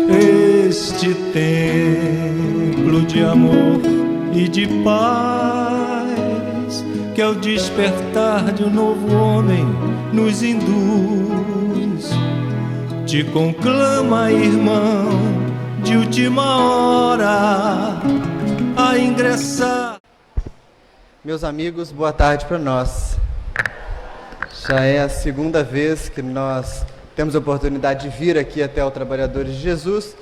Este templo de amor e de paz, que ao despertar de um novo homem nos induz, te conclama, irmão, de última hora a ingressar. Meus amigos, boa tarde para nós. Já é a segunda vez que nós temos a oportunidade de vir aqui até o Trabalhadores de Jesus,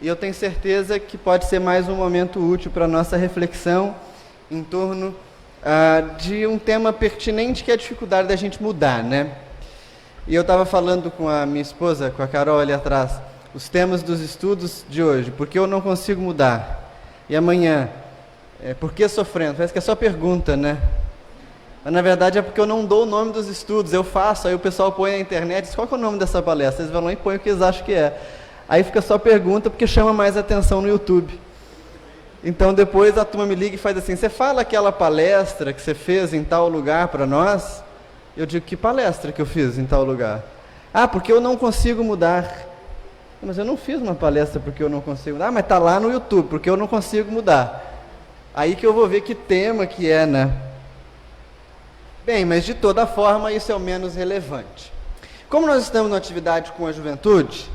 e eu tenho certeza que pode ser mais um momento útil para a nossa reflexão em torno de um tema pertinente, que é a dificuldade da gente mudar, né? E eu estava falando com a minha esposa, com a Carol ali atrás, os temas dos estudos de hoje: por que eu não consigo mudar? E amanhã, por que sofrendo? Parece que é só pergunta, né? Mas na verdade é porque eu não dou o nome dos estudos, eu faço, aí o pessoal põe na internet, diz, qual que é o nome dessa palestra? Eles vão lá e põem o que eles acham que é. Aí fica só pergunta, porque chama mais atenção no YouTube. Então depois a turma me liga e faz assim: você fala aquela palestra que você fez em tal lugar para nós? Eu digo: que palestra que eu fiz em tal lugar? Ah, porque eu não consigo mudar. Mas eu não fiz uma palestra porque eu não consigo mudar. Ah, mas está lá no YouTube, porque eu não consigo mudar. Aí que eu vou ver que tema que é, né? Bem, mas de toda forma isso é o menos relevante. Como nós estamos na atividade com a juventude,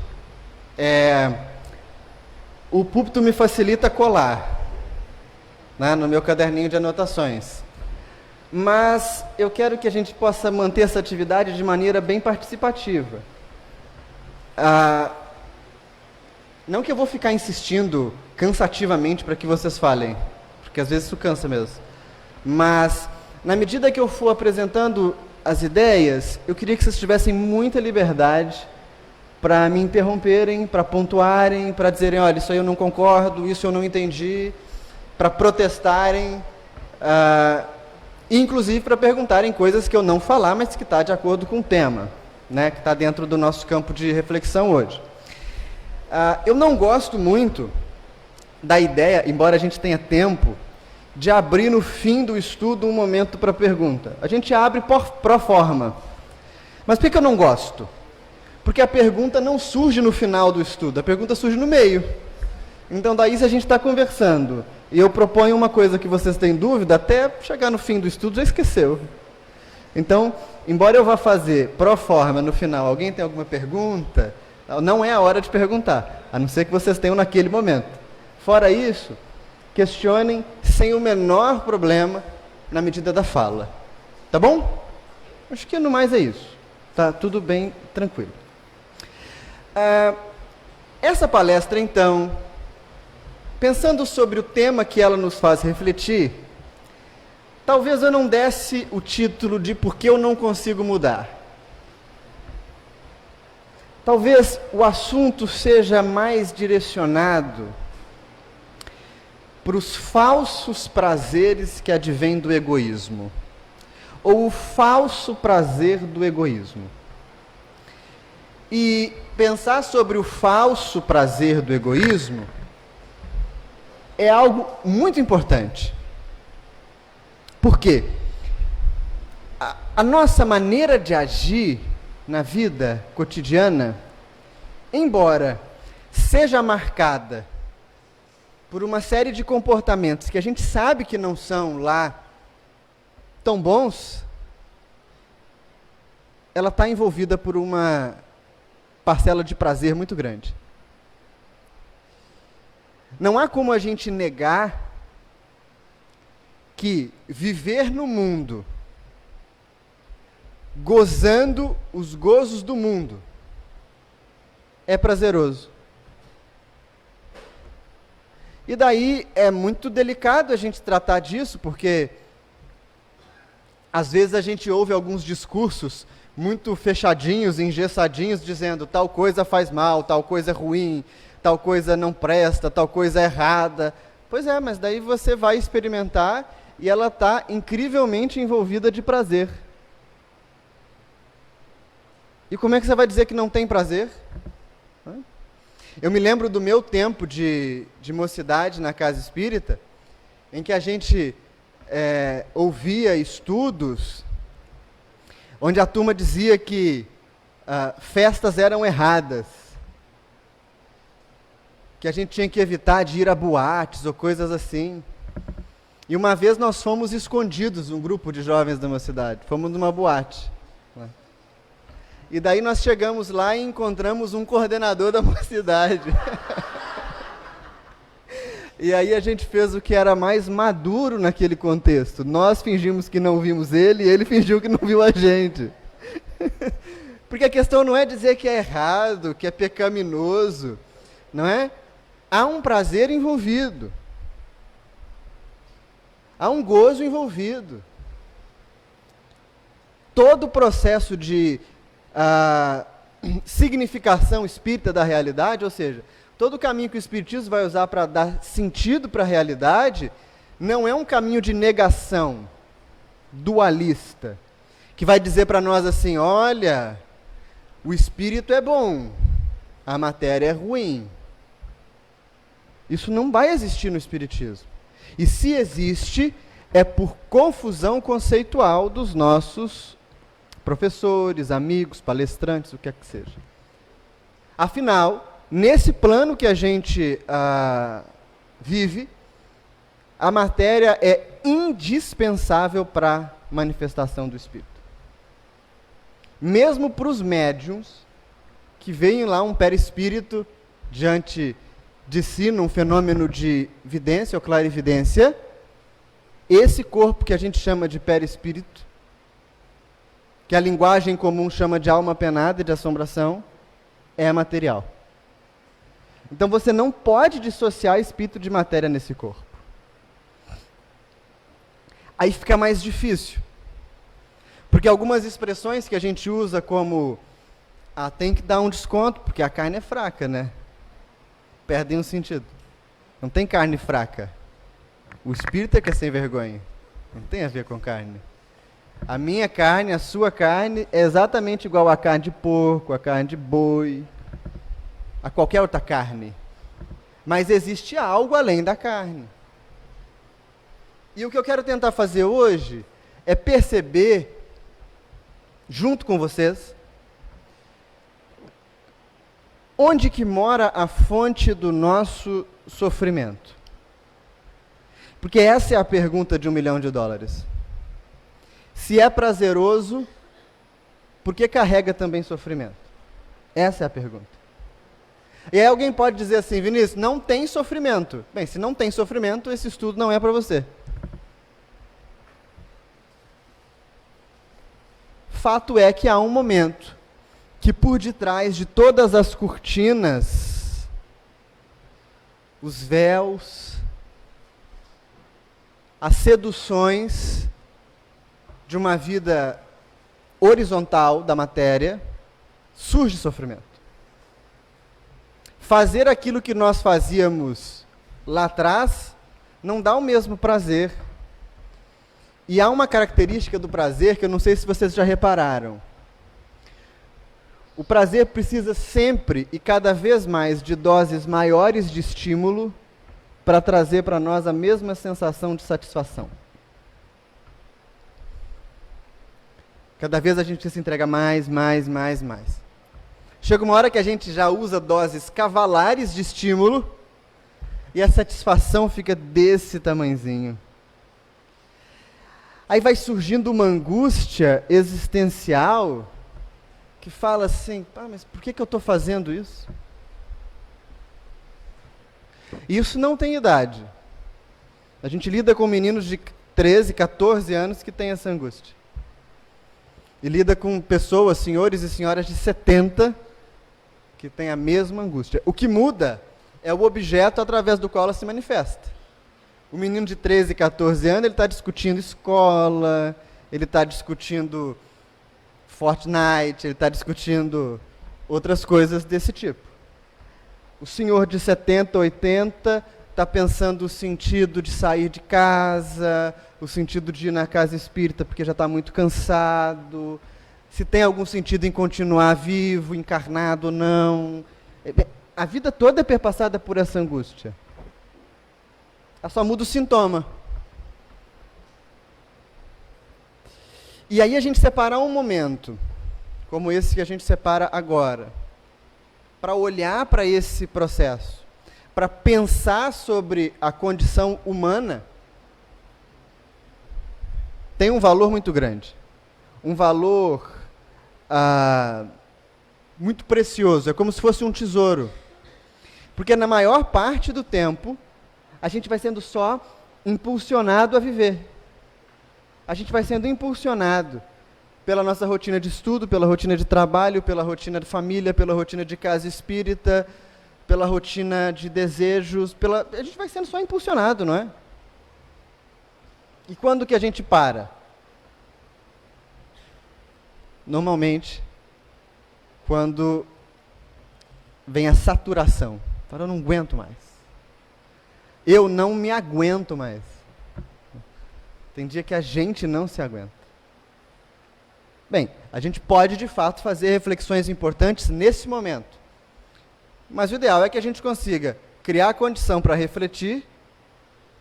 o púlpito me facilita colar, né, no meu caderninho de anotações. Mas eu quero que a gente possa manter essa atividade de maneira bem participativa. Não que eu vou ficar insistindo cansativamente para que vocês falem, porque às vezes isso cansa mesmo. Mas, na medida que eu for apresentando as ideias, eu queria que vocês tivessem muita liberdade para me interromperem, para pontuarem, para dizerem: olha, isso aí eu não concordo, isso eu não entendi, para protestarem, inclusive para perguntarem coisas que eu não falar, mas que está de acordo com o tema, né, que está dentro do nosso campo de reflexão hoje. Eu não gosto muito da ideia, embora a gente tenha tempo, de abrir no fim do estudo um momento para pergunta. A gente abre pro forma. Mas por que eu não gosto? Porque a pergunta não surge no final do estudo, a pergunta surge no meio. Então daí, se a gente está conversando e eu proponho uma coisa que vocês têm dúvida, até chegar no fim do estudo já esqueceu. Então, embora eu vá fazer pro forma no final, alguém tem alguma pergunta? Não é a hora de perguntar, a não ser que vocês tenham naquele momento. Fora isso, questionem sem o menor problema, na medida da fala. Tá bom? Acho que no mais é isso. Tá tudo bem, tranquilo. Essa palestra, então, pensando sobre o tema que ela nos faz refletir, talvez eu não desse o título de Por que eu não consigo mudar. Talvez o assunto seja mais direcionado para os falsos prazeres que advêm do egoísmo, ou o falso prazer do egoísmo. E pensar sobre o falso prazer do egoísmo é algo muito importante. Por quê? A nossa maneira de agir na vida cotidiana, embora seja marcada por uma série de comportamentos que a gente sabe que não são lá tão bons, ela está envolvida por uma parcela de prazer muito grande. Não há como a gente negar que viver no mundo, gozando os gozos do mundo, é prazeroso. E daí é muito delicado a gente tratar disso, porque às vezes a gente ouve alguns discursos muito fechadinhos, engessadinhos, dizendo tal coisa faz mal, tal coisa é ruim, tal coisa não presta, tal coisa é errada. Pois é, mas daí você vai experimentar e ela está incrivelmente envolvida de prazer. E como é que você vai dizer que não tem prazer? Eu me lembro do meu tempo de mocidade na casa espírita, em que a gente ouvia estudos onde a turma dizia que festas eram erradas, que a gente tinha que evitar de ir a boates ou coisas assim. E uma vez nós fomos escondidos, um grupo de jovens da mocidade, fomos numa boate. Né? E daí nós chegamos lá e encontramos um coordenador da mocidade. E aí a gente fez o que era mais maduro naquele contexto. Nós fingimos que não vimos ele e ele fingiu que não viu a gente. Porque a questão não é dizer que é errado, que é pecaminoso, não é? Há um prazer envolvido. Há um gozo envolvido. Todo o processo de significação espírita da realidade, ou seja, todo o caminho que o Espiritismo vai usar para dar sentido para a realidade, não é um caminho de negação dualista, que vai dizer para nós assim, olha, o espírito é bom, a matéria é ruim. Isso não vai existir no Espiritismo. E se existe, é por confusão conceitual dos nossos professores, amigos, palestrantes, o que é que seja. Afinal, nesse plano que a gente vive, a matéria é indispensável para a manifestação do Espírito. Mesmo para os médiuns, que veem lá um perispírito diante de si, num fenômeno de vidência ou clarividência, esse corpo que a gente chama de perispírito, que a linguagem comum chama de alma penada e de assombração, é material. Então você não pode dissociar espírito de matéria nesse corpo. Aí fica mais difícil. Porque algumas expressões que a gente usa como tem que dar um desconto, porque a carne é fraca, né? Perdem o sentido. Não tem carne fraca. O espírito é que é sem vergonha. Não tem a ver com carne. A minha carne, a sua carne, é exatamente igual à carne de porco, à carne de boi, a qualquer outra carne. Mas existe algo além da carne. E o que eu quero tentar fazer hoje é perceber, junto com vocês, onde que mora a fonte do nosso sofrimento. Porque essa é a pergunta de $1 milhão. Se é prazeroso, por que carrega também sofrimento? Essa é a pergunta. E aí alguém pode dizer assim, Vinícius, não tem sofrimento. Bem, se não tem sofrimento, esse estudo não é para você. Fato é que há um momento que por detrás de todas as cortinas, os véus, as seduções de uma vida horizontal da matéria, surge sofrimento. Fazer aquilo que nós fazíamos lá atrás não dá o mesmo prazer. E há uma característica do prazer que eu não sei se vocês já repararam. O prazer precisa sempre e cada vez mais de doses maiores de estímulo para trazer para nós a mesma sensação de satisfação. Cada vez a gente se entrega mais. Chega uma hora que a gente já usa doses cavalares de estímulo e a satisfação fica desse tamanzinho. Aí vai surgindo uma angústia existencial que fala assim, mas por que eu estou fazendo isso? Isso não tem idade. A gente lida com meninos de 13, 14 anos que têm essa angústia. E lida com pessoas, senhores e senhoras de 70, que têm a mesma angústia. O que muda é o objeto através do qual ela se manifesta. O menino de 13, 14 anos, ele está discutindo escola, ele está discutindo Fortnite, ele está discutindo outras coisas desse tipo. O senhor de 70, 80 está pensando o sentido de sair de casa, o sentido de ir na casa espírita porque já está muito cansado, se tem algum sentido em continuar vivo, encarnado ou não. A vida toda é perpassada por essa angústia. Ela só muda o sintoma. E aí a gente separar um momento, como esse que a gente separa agora, para olhar para esse processo, para pensar sobre a condição humana, tem um valor muito grande. Um valor muito precioso. É como se fosse um tesouro. Porque na maior parte do tempo, a gente vai sendo só impulsionado a viver. A gente vai sendo impulsionado pela nossa rotina de estudo, pela rotina de trabalho, pela rotina de família, pela rotina de casa espírita, pela rotina de desejos, a gente vai sendo só impulsionado, não é? E quando que a gente para? Normalmente, quando vem a saturação. Fala, eu não aguento mais. Eu não me aguento mais. Tem dia que a gente não se aguenta. Bem, a gente pode de fato fazer reflexões importantes nesse momento. Mas o ideal é que a gente consiga criar a condição para refletir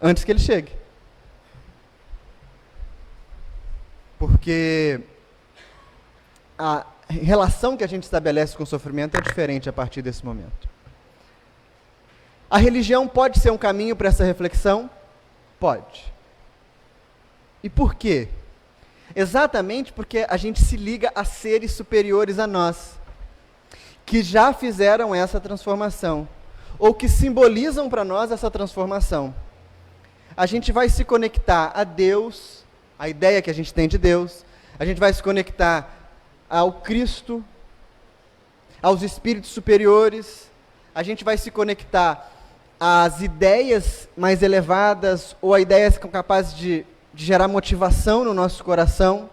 antes que ele chegue. Porque a relação que a gente estabelece com o sofrimento é diferente a partir desse momento. A religião pode ser um caminho para essa reflexão? Pode. E por quê? Exatamente porque a gente se liga a seres superiores a nós, que já fizeram essa transformação, ou que simbolizam para nós essa transformação. A gente vai se conectar a Deus, a ideia que a gente tem de Deus, a gente vai se conectar ao Cristo, aos espíritos superiores, a gente vai se conectar às ideias mais elevadas, ou a ideias que são capazes de gerar motivação no nosso coração,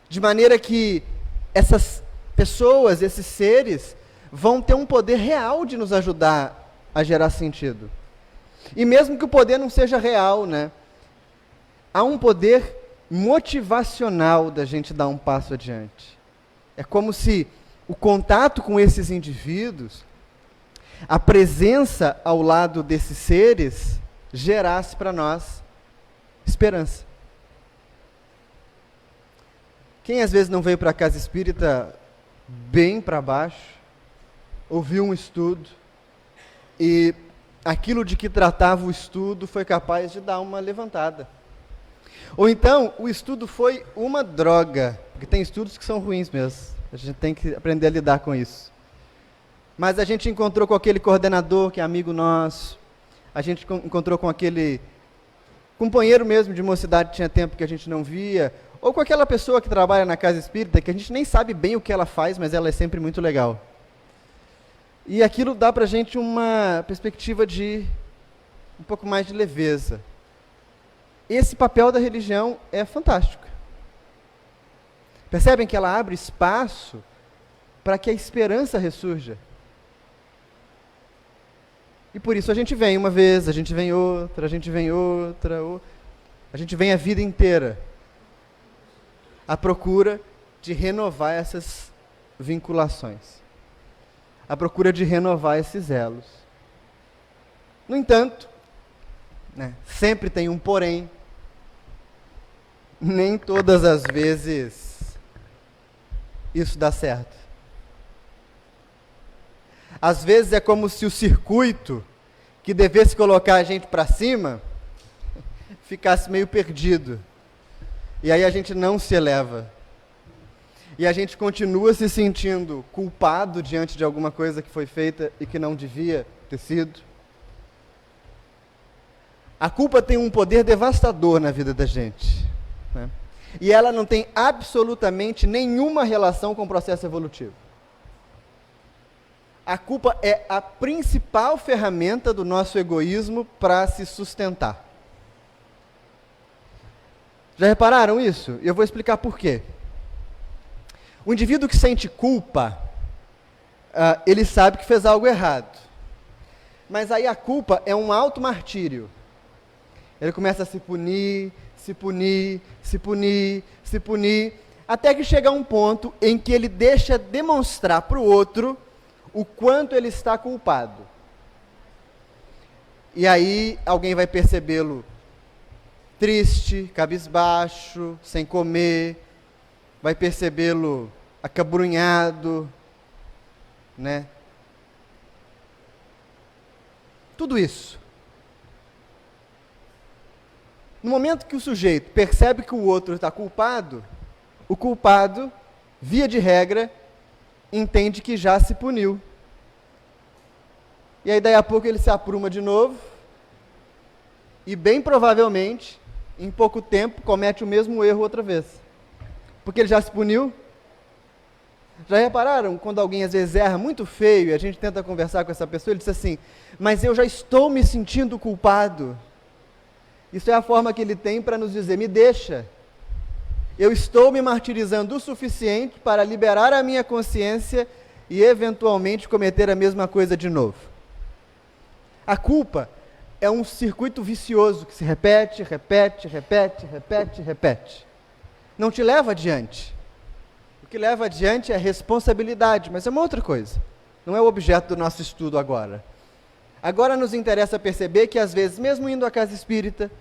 de maneira que essas pessoas, esses seres, vão ter um poder real de nos ajudar a gerar sentido. E mesmo que o poder não seja real, né? Há um poder motivacional da gente dar um passo adiante. É como se o contato com esses indivíduos, a presença ao lado desses seres, gerasse para nós esperança. Quem às vezes não veio para a casa espírita bem para baixo, ouviu um estudo e aquilo de que tratava o estudo foi capaz de dar uma levantada. Ou então, o estudo foi uma droga, porque tem estudos que são ruins mesmo, a gente tem que aprender a lidar com isso. Mas a gente encontrou com aquele coordenador que é amigo nosso, a gente encontrou com aquele companheiro mesmo de mocidade que tinha tempo que a gente não via, ou com aquela pessoa que trabalha na casa espírita, que a gente nem sabe bem o que ela faz, mas ela é sempre muito legal. E aquilo dá para a gente uma perspectiva de um pouco mais de leveza. Esse papel da religião é fantástico. Percebem que ela abre espaço para que a esperança ressurja. E por isso a gente vem uma vez, a gente vem outra, a gente vem outra, a gente vem a vida inteira à procura de renovar essas vinculações, à procura de renovar esses elos. No entanto, né, sempre tem um porém, nem todas as vezes isso dá certo. Às vezes é como se o circuito que devesse colocar a gente para cima ficasse meio perdido. E aí a gente não se eleva. E a gente continua se sentindo culpado diante de alguma coisa que foi feita e que não devia ter sido. A culpa tem um poder devastador na vida da gente, né? E ela não tem absolutamente nenhuma relação com o processo evolutivo. A culpa é a principal ferramenta do nosso egoísmo para se sustentar. Já repararam isso? Eu vou explicar por quê. O indivíduo que sente culpa, ele sabe que fez algo errado. Mas aí a culpa é um auto-martírio. Ele começa a se punir, se punir, se punir, se punir, até que chega a um ponto em que ele deixa demonstrar para o outro o quanto ele está culpado. E aí alguém vai percebê-lo triste, cabisbaixo, sem comer, vai percebê-lo acabrunhado, né? Tudo isso. No momento que o sujeito percebe que o outro está culpado, o culpado, via de regra, entende que já se puniu. E aí daí a pouco ele se apruma de novo e bem provavelmente, em pouco tempo, comete o mesmo erro outra vez. Porque ele já se puniu. Já repararam quando alguém às vezes erra muito feio e a gente tenta conversar com essa pessoa, ele diz assim, mas eu já estou me sentindo culpado. Isso é a forma que ele tem para nos dizer, me deixa. Eu estou me martirizando o suficiente para liberar a minha consciência e eventualmente cometer a mesma coisa de novo. A culpa é um circuito vicioso que se repete, repete, repete, repete, repete. Não te leva adiante. O que leva adiante é a responsabilidade, mas é uma outra coisa. Não é o objeto do nosso estudo agora. Agora nos interessa perceber que às vezes, mesmo indo à casa espírita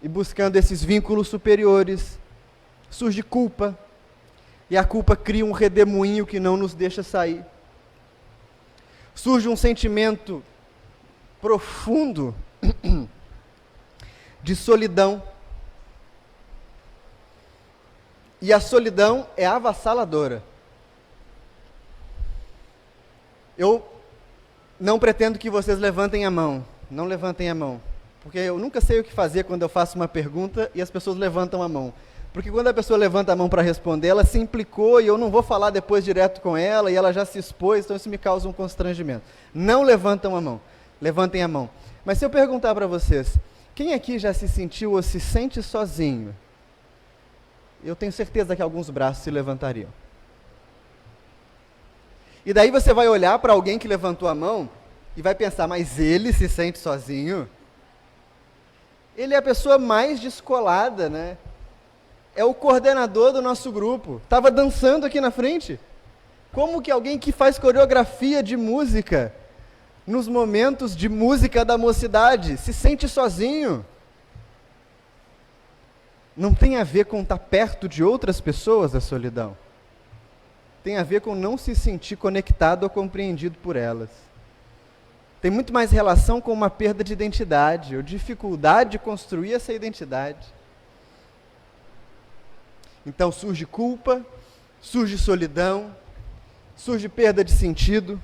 e buscando esses vínculos superiores, surge culpa, e a culpa cria um redemoinho que não nos deixa sair. Surge um sentimento profundo de solidão. E a solidão é avassaladora. Eu não pretendo que vocês levantem a mão. Não levantem a mão. Porque eu nunca sei o que fazer quando eu faço uma pergunta e as pessoas levantam a mão. Porque quando a pessoa levanta a mão para responder, ela se implicou e eu não vou falar depois direto com ela e ela já se expôs, então isso me causa um constrangimento. Não levantam a mão. Levantem a mão. Mas se eu perguntar para vocês, quem aqui já se sentiu ou se sente sozinho? Eu tenho certeza que alguns braços se levantariam. E daí você vai olhar para alguém que levantou a mão e vai pensar, mas ele se sente sozinho? Ele é a pessoa mais descolada, né? É o coordenador do nosso grupo. Estava dançando aqui na frente. Como que alguém que faz coreografia de música, nos momentos de música da mocidade, se sente sozinho? Não tem a ver com estar perto de outras pessoas a solidão. Tem a ver com não se sentir conectado ou compreendido por elas. Tem muito mais relação com uma perda de identidade, ou dificuldade de construir essa identidade. Então surge culpa, surge solidão, surge perda de sentido.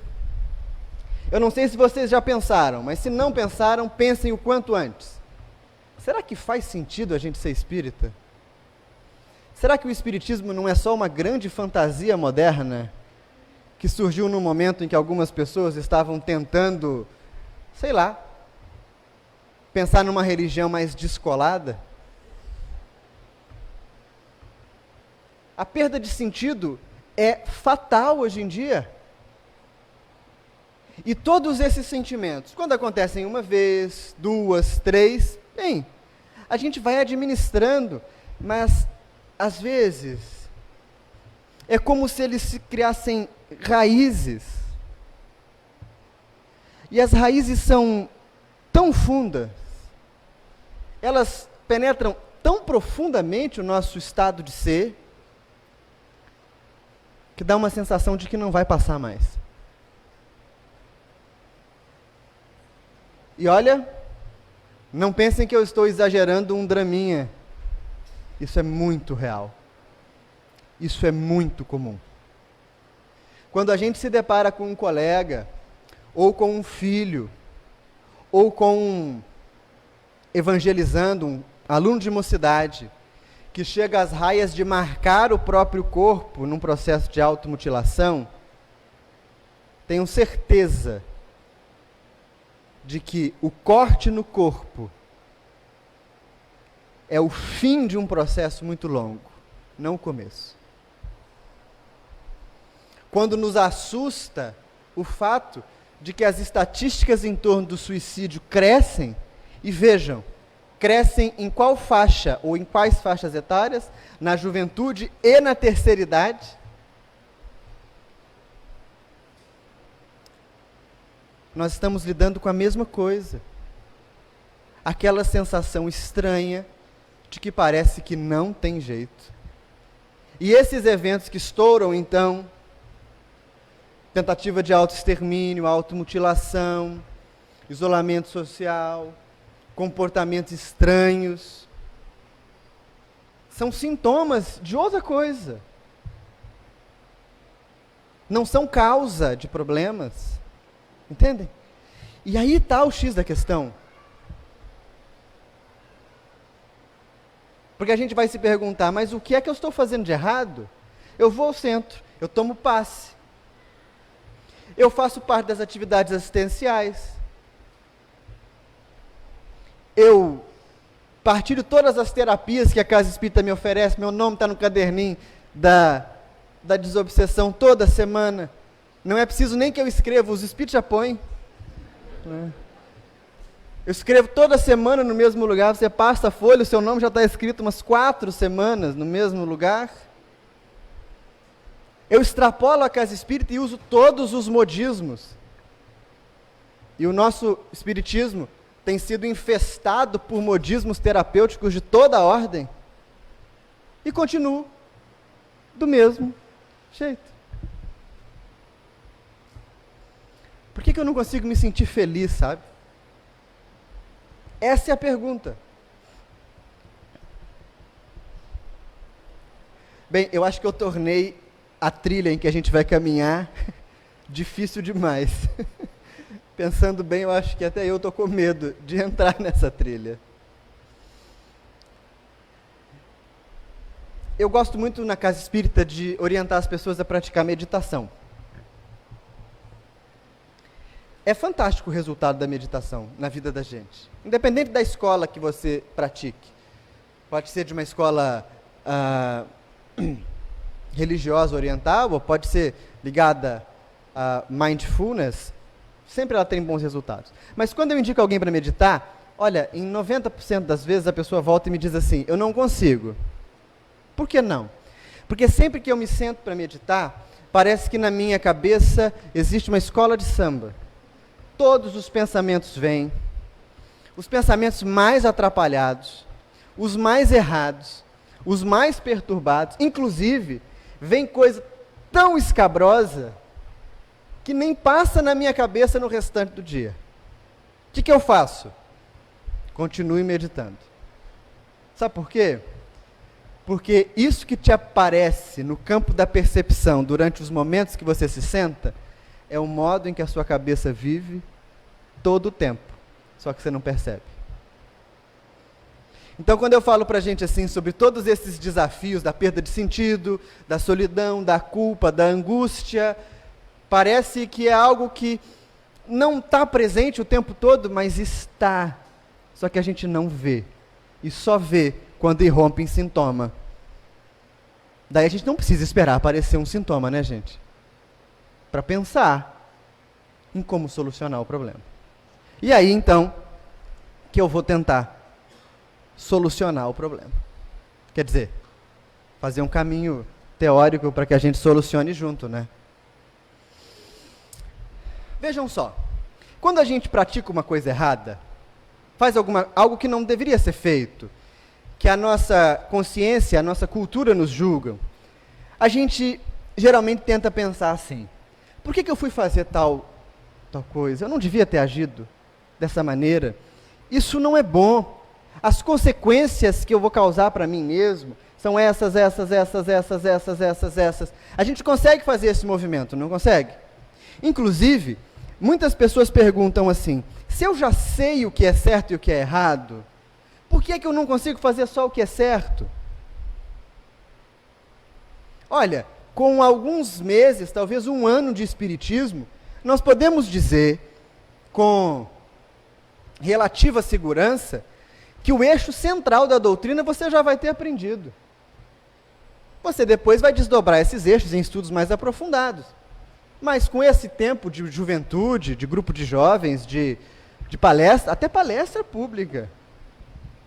Eu não sei se vocês já pensaram, mas se não pensaram, pensem o quanto antes. Será que faz sentido a gente ser espírita? Será que o espiritismo não é só uma grande fantasia moderna que surgiu num momento em que algumas pessoas estavam tentando, sei lá, pensar numa religião mais descolada? A perda de sentido é fatal hoje em dia. E todos esses sentimentos, quando acontecem uma vez, duas, três, bem, a gente vai administrando, mas às vezes é como se eles se criassem raízes. E as raízes são tão fundas, elas penetram tão profundamente o nosso estado de ser, que dá uma sensação de que não vai passar mais. E olha, não pensem que eu estou exagerando um draminha. Isso é muito real. Isso é muito comum. Quando a gente se depara com um colega, ou com um filho, ou com evangelizando, um aluno de mocidade, que chega às raias de marcar o próprio corpo num processo de automutilação, tenho certeza de que o corte no corpo é o fim de um processo muito longo, não o começo. Quando nos assusta o fato de que as estatísticas em torno do suicídio crescem, e vejam, crescem em qual faixa, ou em quais faixas etárias? Na juventude e na terceira idade. Nós estamos lidando com a mesma coisa. Aquela sensação estranha de que parece que não tem jeito. E esses eventos que estouram, então, tentativa de autoextermínio, automutilação, isolamento social, comportamentos estranhos, são sintomas de outra coisa. Não são causa de problemas. Entendem? E aí está o X da questão. Porque a gente vai se perguntar, mas o que é que eu estou fazendo de errado? Eu vou ao centro, eu tomo passe. Eu faço parte das atividades assistenciais. Eu partilho todas as terapias que a Casa Espírita me oferece. Meu nome está no caderninho da desobsessão toda semana. Não é preciso nem que eu escreva, os Espíritos já põem. Eu escrevo toda semana no mesmo lugar. Você passa a folha, o seu nome já está escrito umas 4 semanas no mesmo lugar. Eu extrapolo a Casa Espírita e uso todos os modismos. E o nosso espiritismo tem sido infestado por modismos terapêuticos de toda a ordem. E continuo do mesmo jeito. Por que eu não consigo me sentir feliz, sabe? Essa é a pergunta. Bem, eu acho que eu tornei a trilha em que a gente vai caminhar difícil demais. Pensando bem, eu acho que até eu estou com medo de entrar nessa trilha. Eu gosto muito na Casa Espírita de orientar as pessoas a praticar meditação. É fantástico o resultado da meditação na vida da gente. Independente da escola que você pratique. Pode ser de uma escola religiosa oriental, ou pode ser ligada a mindfulness. Sempre ela tem bons resultados. Mas quando eu indico alguém para meditar, olha, em 90% das vezes a pessoa volta e me diz assim, eu não consigo. Por que não? Porque sempre que eu me sento para meditar, parece que na minha cabeça existe uma escola de samba. Todos os pensamentos vêm, os pensamentos mais atrapalhados, os mais errados, os mais perturbados, inclusive, vem coisa tão escabrosa que nem passa na minha cabeça no restante do dia. O que eu faço? Continue meditando. Sabe por quê? Porque isso que te aparece no campo da percepção durante os momentos que você se senta, é o modo em que a sua cabeça vive todo o tempo, só que você não percebe. Então, quando eu falo para a gente assim, sobre todos esses desafios da perda de sentido, da solidão, da culpa, da angústia, parece que é algo que não está presente o tempo todo, mas está, só que a gente não vê, e só vê quando irrompe em sintoma. Daí a gente não precisa esperar aparecer um sintoma, né, gente? Para pensar em como solucionar o problema. E aí, então, que eu vou tentar solucionar o problema. Quer dizer, fazer um caminho teórico para que a gente solucione junto, né? Vejam só, quando a gente pratica uma coisa errada, faz algo que não deveria ser feito, que a nossa consciência, a nossa cultura nos julgam, a gente geralmente tenta pensar assim, por que eu fui fazer tal coisa? Eu não devia ter agido dessa maneira. Isso não é bom. As consequências que eu vou causar para mim mesmo são essas. A gente consegue fazer esse movimento, não consegue? Inclusive, muitas pessoas perguntam assim, se eu já sei o que é certo e o que é errado, por que eu não consigo fazer só o que é certo? Olha, com alguns meses, talvez um ano de espiritismo, nós podemos dizer, com relativa segurança, que o eixo central da doutrina você já vai ter aprendido. Você depois vai desdobrar esses eixos em estudos mais aprofundados. Mas com esse tempo de juventude, de grupo de jovens, de palestra, até palestra pública,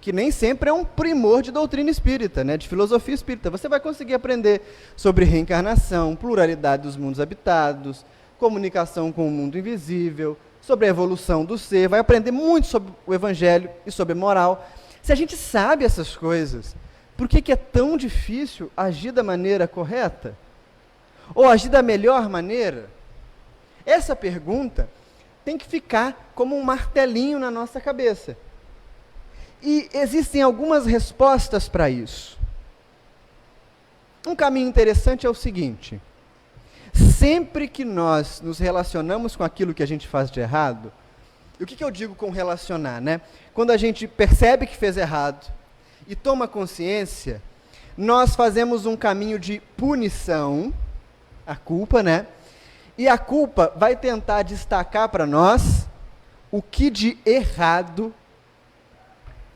que nem sempre é um primor de doutrina espírita, né, de filosofia espírita, você vai conseguir aprender sobre reencarnação, pluralidade dos mundos habitados, comunicação com o mundo invisível, sobre a evolução do ser, vai aprender muito sobre o Evangelho e sobre moral. Se a gente sabe essas coisas, por que é tão difícil agir da maneira correta? Ou agir da melhor maneira? Essa pergunta tem que ficar como um martelinho na nossa cabeça. E existem algumas respostas para isso. Um caminho interessante é o seguinte: sempre que nós nos relacionamos com aquilo que a gente faz de errado, e o que eu digo com relacionar, né? Quando a gente percebe que fez errado e toma consciência, nós fazemos um caminho de punição, a culpa, né? E a culpa vai tentar destacar para nós o que de errado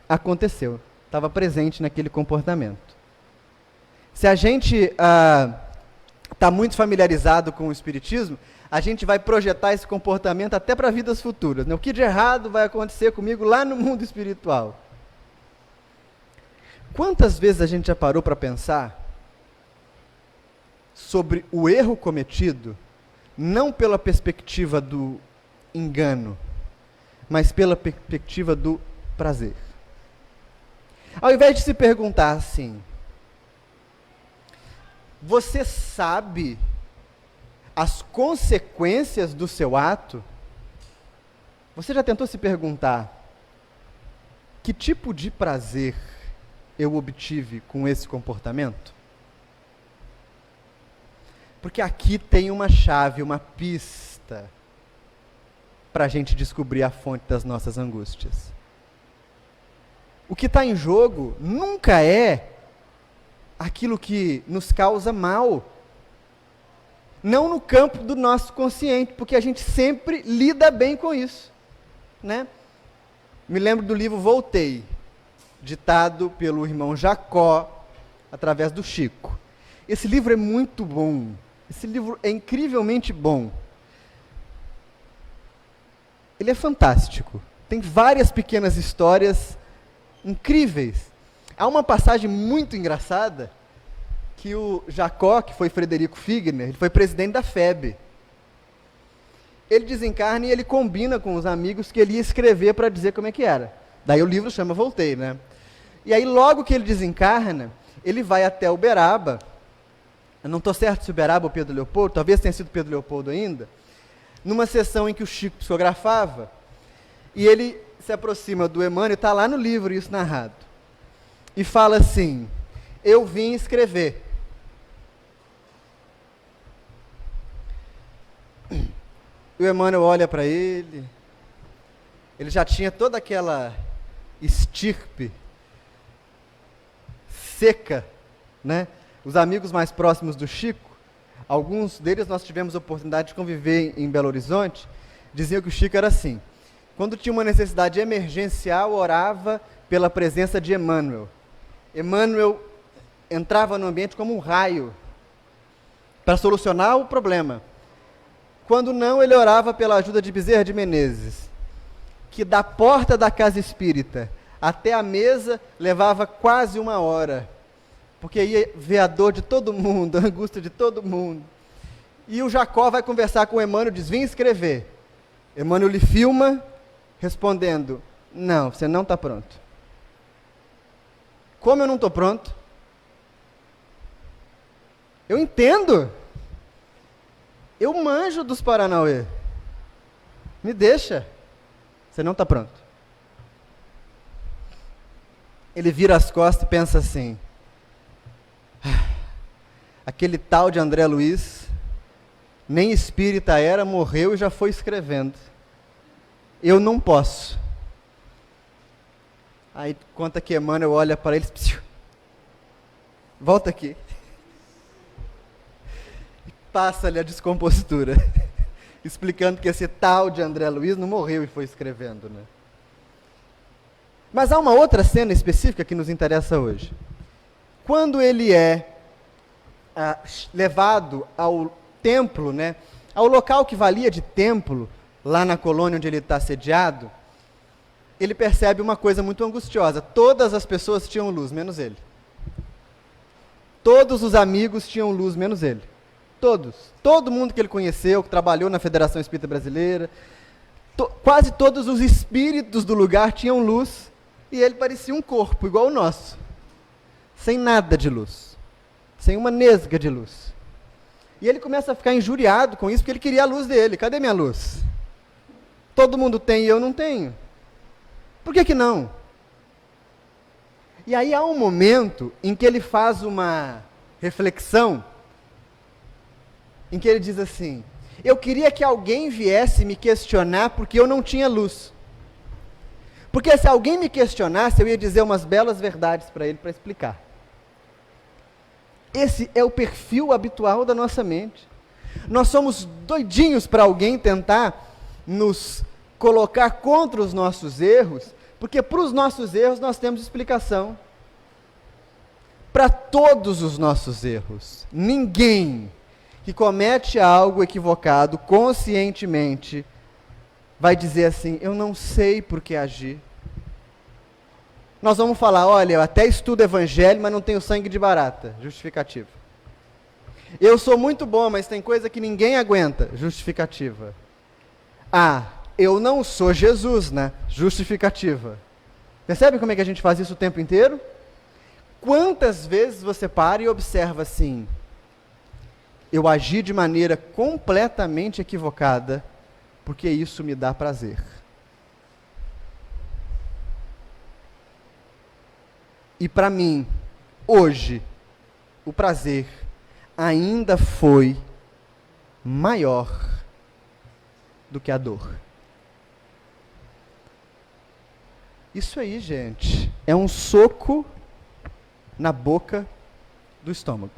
aconteceu, estava presente naquele comportamento. Se a gente está muito familiarizado com o Espiritismo, a gente vai projetar esse comportamento até para vidas futuras, né? O que de errado vai acontecer comigo lá no mundo espiritual? Quantas vezes a gente já parou para pensar sobre o erro cometido, não pela perspectiva do engano, mas pela perspectiva do prazer? Ao invés de se perguntar assim: você sabe as consequências do seu ato? Você já tentou se perguntar: que tipo de prazer eu obtive com esse comportamento? Porque aqui tem uma chave, uma pista para a gente descobrir a fonte das nossas angústias. O que está em jogo nunca é aquilo que nos causa mal. Não no campo do nosso consciente, porque a gente sempre lida bem com isso, né? Me lembro do livro Voltei, ditado pelo irmão Jacó, através do Chico. Esse livro é muito bom. Esse livro é incrivelmente bom. Ele é fantástico. Tem várias pequenas histórias incríveis. Há uma passagem muito engraçada que o Jacó, que foi Frederico Figner, ele foi presidente da FEB. Ele desencarna e ele combina com os amigos que ele ia escrever para dizer como é que era. Daí o livro chama Voltei, né? E aí logo que ele desencarna, ele vai até Uberaba. Eu não estou certo se Uberaba ou Pedro Leopoldo, talvez tenha sido Pedro Leopoldo ainda, numa sessão em que o Chico psicografava, e ele se aproxima do Emmanuel, está lá no livro isso narrado, e fala assim: eu vim escrever. E o Emmanuel olha para ele, ele já tinha toda aquela estirpe seca, né? Os amigos mais próximos do Chico, alguns deles nós tivemos a oportunidade de conviver em Belo Horizonte, diziam que o Chico era assim: quando tinha uma necessidade emergencial, orava pela presença de Emmanuel. Emmanuel entrava no ambiente como um raio para solucionar o problema. Quando não, ele orava pela ajuda de Bezerra de Menezes, que da porta da casa espírita até a mesa levava quase 1 hora, porque ia ver a dor de todo mundo, a angústia de todo mundo. E o Jacó vai conversar com o Emmanuel e diz: vim escrever. Emmanuel lhe filma, respondendo: não, você não está pronto. Como eu não estou pronto? Eu entendo. Eu manjo dos Paranauê. Me deixa. Você não está pronto. Ele vira as costas e pensa assim: aquele tal de André Luiz, nem espírita era, morreu e já foi escrevendo. Eu não posso. Aí conta que Emmanuel olha para ele, volta aqui. E passa-lhe a descompostura, explicando que esse tal de André Luiz não morreu e foi escrevendo, né? Mas há uma outra cena específica que nos interessa hoje. Quando ele é levado ao templo, né, ao local que valia de templo, lá na colônia onde ele está sediado, ele percebe uma coisa muito angustiosa: todas as pessoas tinham luz, menos ele. Todos os amigos tinham luz, menos ele. Todos. Todo mundo que ele conheceu, que trabalhou na Federação Espírita Brasileira, quase todos os espíritos do lugar tinham luz, E ele parecia um corpo igual o nosso, sem nada de luz, sem uma nesga de luz. E ele começa a ficar injuriado com isso, porque ele queria a luz dele. Cadê minha luz? Todo mundo tem e eu não tenho. Por que não? E aí há um momento em que ele faz uma reflexão, em que ele diz assim: eu queria que alguém viesse me questionar porque eu não tinha luz. Porque se alguém me questionasse, eu ia dizer umas belas verdades para ele, para explicar. Esse é o perfil habitual da nossa mente. Nós somos doidinhos para alguém tentar nos colocar contra os nossos erros, porque para os nossos erros nós temos explicação. Para todos os nossos erros. Ninguém que comete algo equivocado conscientemente vai dizer assim: eu não sei por que agir. Nós vamos falar: olha, eu até estudo evangelho, mas não tenho sangue de barata. Justificativa. Eu sou muito bom, mas tem coisa que ninguém aguenta. Justificativa. Ah, eu não sou Jesus, né? Justificativa. Percebe como é que a gente faz isso o tempo inteiro? Quantas vezes você para e observa assim: eu agi de maneira completamente equivocada, porque isso me dá prazer. E para mim, hoje, o prazer ainda foi maior do que a dor. Isso aí, gente, é um soco na boca do estômago.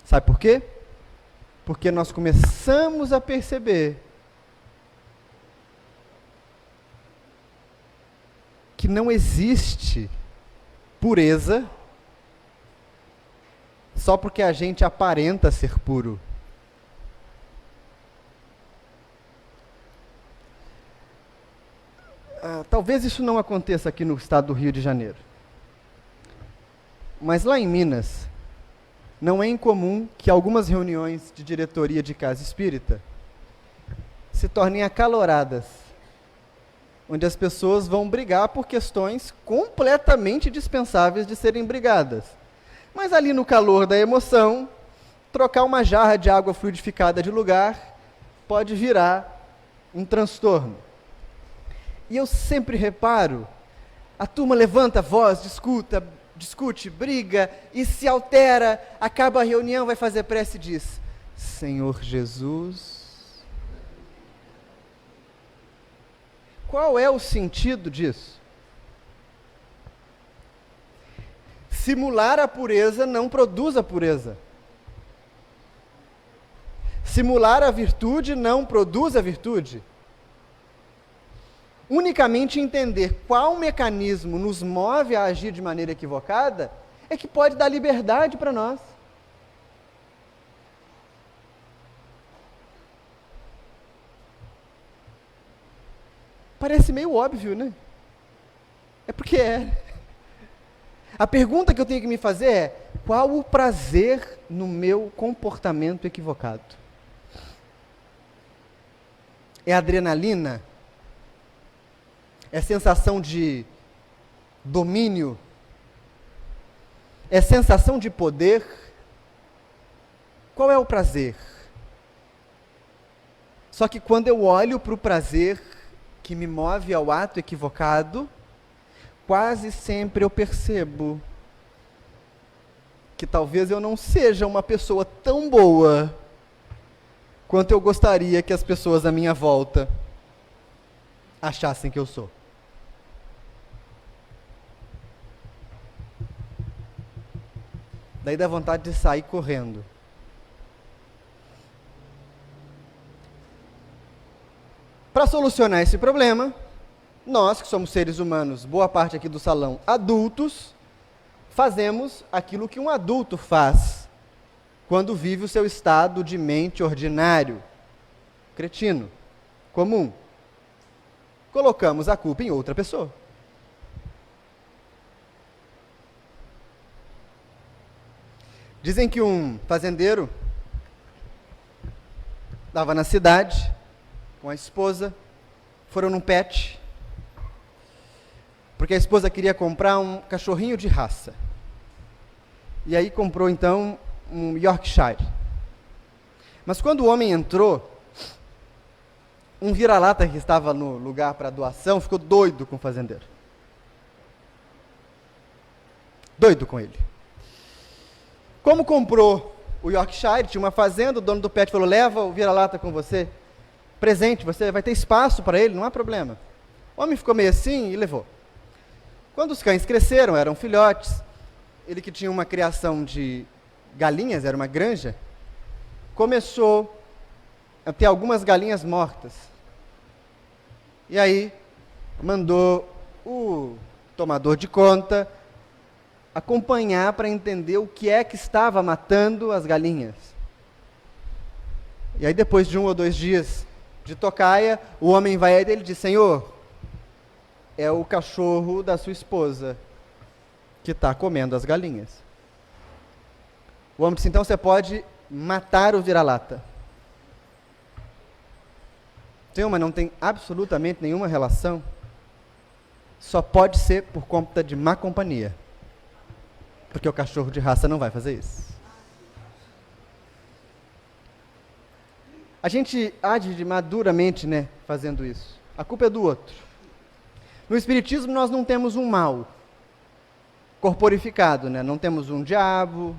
Sabe por quê? Porque nós começamos a perceber que não existe pureza só porque a gente aparenta ser puro. Talvez isso não aconteça aqui no estado do Rio de Janeiro. Mas lá em Minas, não é incomum que algumas reuniões de diretoria de casa espírita se tornem acaloradas, onde as pessoas vão brigar por questões completamente dispensáveis de serem brigadas. Mas ali no calor da emoção, trocar uma jarra de água fluidificada de lugar pode virar um transtorno. E eu sempre reparo, a turma levanta a voz, discute, briga, e se altera, acaba a reunião, vai fazer prece e diz: Senhor Jesus. Qual é o sentido disso? Simular a pureza não produz a pureza. Simular a virtude não produz a virtude. Unicamente entender qual mecanismo nos move a agir de maneira equivocada é que pode dar liberdade para nós. Parece meio óbvio, né? É porque é. A pergunta que eu tenho que me fazer é: qual o prazer no meu comportamento equivocado? É adrenalina? É sensação de domínio? É sensação de poder? Qual é o prazer? Só que quando eu olho para o prazer que me move ao ato equivocado, quase sempre eu percebo que talvez eu não seja uma pessoa tão boa quanto eu gostaria que as pessoas à minha volta achassem que eu sou. Daí dá vontade de sair correndo. Para solucionar esse problema, nós, que somos seres humanos, boa parte aqui do salão, adultos, fazemos aquilo que um adulto faz quando vive o seu estado de mente ordinário, cretino, comum. Colocamos a culpa em outra pessoa. Dizem que um fazendeiro estava na cidade com a esposa, foram num pet, porque a esposa queria comprar um cachorrinho de raça. E aí comprou então um Yorkshire. Mas quando o homem entrou, um vira-lata que estava no lugar para doação ficou doido com o fazendeiro. Doido com ele. Como comprou o Yorkshire, tinha uma fazenda, o dono do pet falou, leva o vira-lata com você, presente, você vai ter espaço para ele, não há problema. O homem ficou meio assim e levou. Quando os cães cresceram, eram filhotes, ele que tinha uma criação de galinhas, era uma granja, começou a ter algumas galinhas mortas. E aí mandou o tomador de conta acompanhar para entender o que é que estava matando as galinhas. E aí depois de 1 ou 2 dias de tocaia, o homem vai a ele e ele diz, Senhor, é o cachorro da sua esposa que está comendo as galinhas. O homem disse, então você pode matar o vira-lata. Senhor, mas não tem absolutamente nenhuma relação. Só pode ser por conta de má companhia. Porque o cachorro de raça não vai fazer isso. A gente age maduramente, fazendo isso. A culpa é do outro. No Espiritismo nós não temos um mal corporificado, não temos um diabo,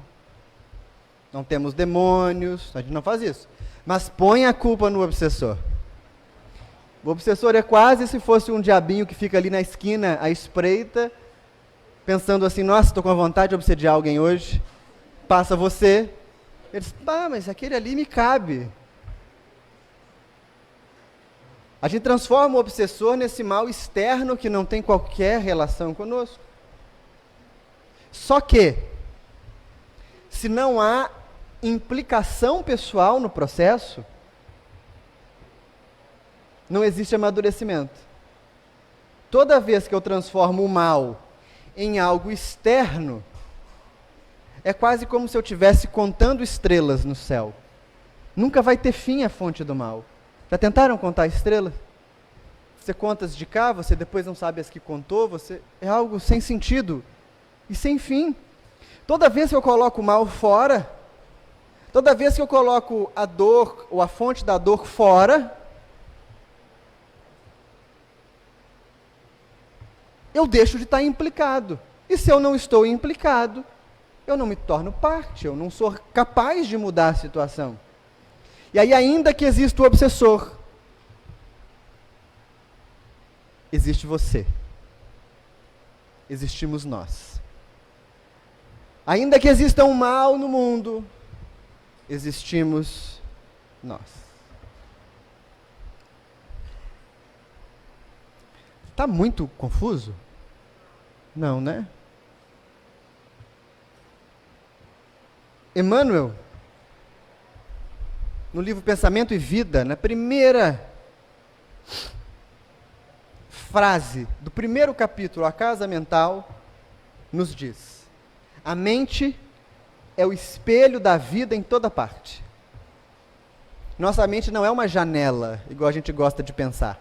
não temos demônios, a gente não faz isso. Mas põe a culpa no obsessor. O obsessor é quase se fosse um diabinho que fica ali na esquina, à espreita, pensando assim, nossa, estou com vontade de obsediar alguém hoje. Passa você, ele diz, mas aquele ali me cabe. A gente transforma o obsessor nesse mal externo que não tem qualquer relação conosco. Só que, se não há implicação pessoal no processo, não existe amadurecimento. Toda vez que eu transformo o mal em algo externo, é quase como se eu estivesse contando estrelas no céu. Nunca vai ter fim a fonte do mal. Já tentaram contar estrelas? Você conta as de cá, você depois não sabe as que contou, é algo sem sentido e sem fim. Toda vez que eu coloco o mal fora, toda vez que eu coloco a dor ou a fonte da dor fora, eu deixo de estar implicado. E se eu não estou implicado, eu não me torno parte, eu não sou capaz de mudar a situação. E aí, ainda que exista o obsessor, existe você. Existimos nós. Ainda que exista um mal no mundo, existimos nós. Está muito confuso? Não, né? Emmanuel, no livro Pensamento e Vida, na primeira frase do primeiro capítulo, A Casa Mental, nos diz: a mente é o espelho da vida em toda parte. Nossa mente não é uma janela, igual a gente gosta de pensar.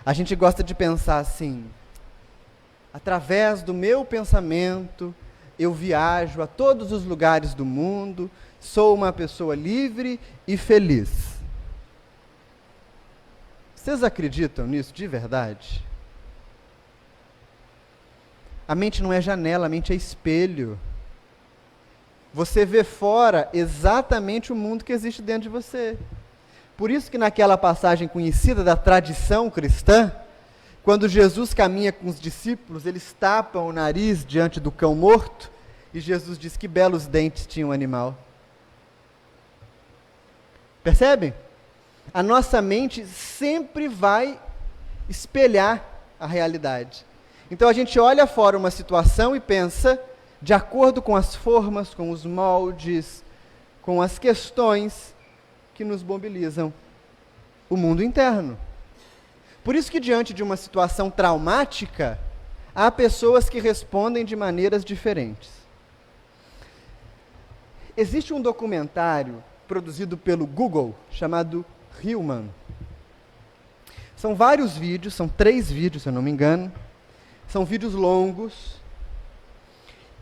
A gente gosta de pensar assim, através do meu pensamento, eu viajo a todos os lugares do mundo, sou uma pessoa livre e feliz. Vocês acreditam nisso de verdade? A mente não é janela, a mente é espelho. Você vê fora exatamente o mundo que existe dentro de você. Por isso que naquela passagem conhecida da tradição cristã, quando Jesus caminha com os discípulos, eles tapam o nariz diante do cão morto, e Jesus diz que belos dentes tinha o animal. Percebem? A nossa mente sempre vai espelhar a realidade. Então a gente olha fora uma situação e pensa, de acordo com as formas, com os moldes, com as questões que nos mobilizam, o mundo interno. Por isso que diante de uma situação traumática, há pessoas que respondem de maneiras diferentes. Existe um documentário produzido pelo Google, chamado Human. São vários vídeos, são 3 vídeos, se eu não me engano. São vídeos longos.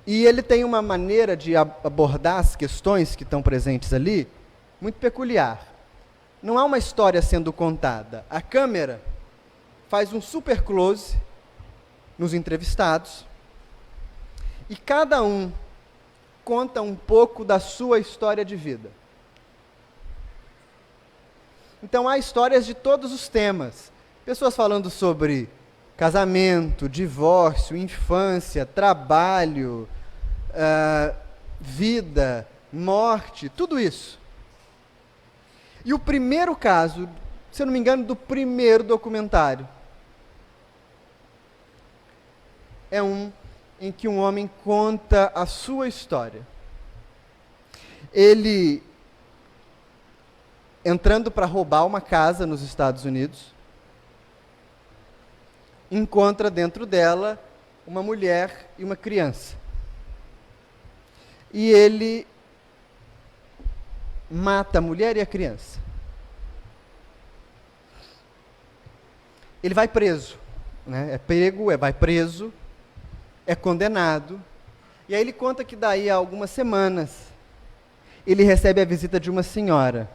E ele tem uma maneira de abordar as questões que estão presentes ali, muito peculiar. Não há uma história sendo contada. A câmera faz um super close nos entrevistados, e cada um conta um pouco da sua história de vida. Então há histórias de todos os temas. Pessoas falando sobre casamento, divórcio, infância, trabalho, vida, morte, tudo isso. E o primeiro caso, se eu não me engano, do primeiro documentário, é um em que um homem conta a sua história. Ele, entrando para roubar uma casa nos Estados Unidos, encontra dentro dela uma mulher e uma criança. E ele mata a mulher e a criança. Ele vai preso, né? Vai preso, é condenado, e aí ele conta que daí a algumas semanas ele recebe a visita de uma senhora,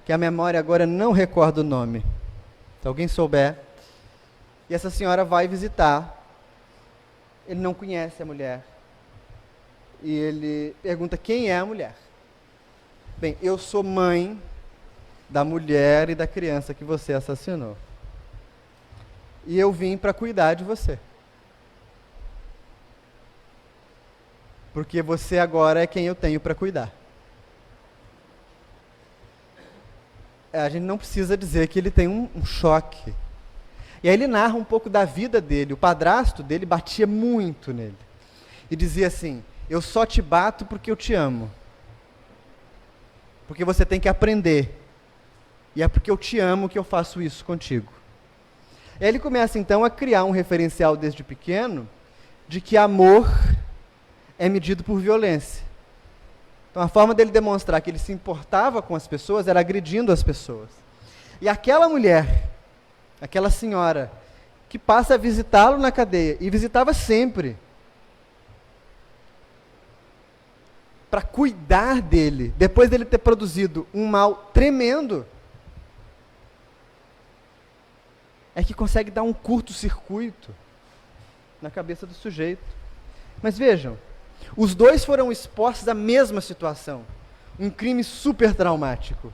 que a memória agora não recorda o nome. Se alguém souber, e essa senhora vai visitar, ele não conhece a mulher, e ele pergunta quem é a mulher. Bem, eu sou mãe da mulher e da criança que você assassinou, e eu vim para cuidar de você. Porque você agora é quem eu tenho para cuidar. A gente não precisa dizer que ele tem um choque. E aí ele narra um pouco da vida dele. O padrasto dele batia muito nele. E dizia assim: eu só te bato porque eu te amo. Porque você tem que aprender. E é porque eu te amo que eu faço isso contigo. E aí ele começa então a criar um referencial desde pequeno de que amor é medido por violência. Então a forma dele demonstrar que ele se importava com as pessoas era agredindo as pessoas. E aquela mulher, aquela senhora, que passa a visitá-lo na cadeia, e visitava sempre, para cuidar dele, depois dele ter produzido um mal tremendo, é que consegue dar um curto-circuito na cabeça do sujeito. Mas vejam, os dois foram expostos à mesma situação, um crime super traumático.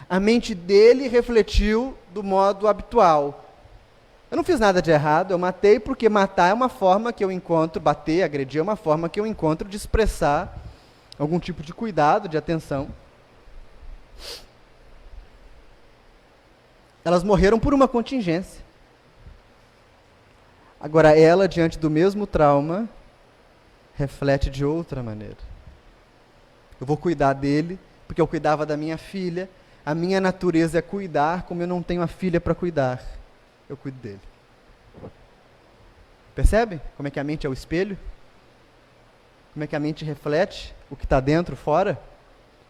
A mente dele refletiu do modo habitual. Eu não fiz nada de errado, eu matei porque matar é uma forma que eu encontro, bater, agredir é uma forma que eu encontro de expressar algum tipo de cuidado, de atenção. Elas morreram por uma contingência. Agora ela, diante do mesmo trauma, reflete de outra maneira. Eu vou cuidar dele, porque eu cuidava da minha filha. A minha natureza é cuidar, como eu não tenho a filha para cuidar, eu cuido dele. Percebe como é que a mente é o espelho? Como é que a mente reflete o que está dentro, fora?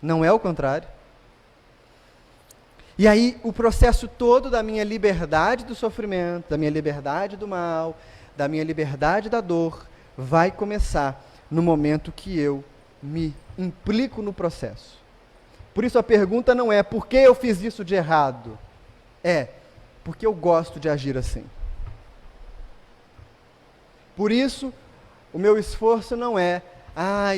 Não é o contrário. E aí o processo todo da minha liberdade do sofrimento, da minha liberdade do mal, da minha liberdade da dor, vai começar no momento que eu me implico no processo. Por isso a pergunta não é por que eu fiz isso de errado, é porque eu gosto de agir assim. Por isso o meu esforço não é,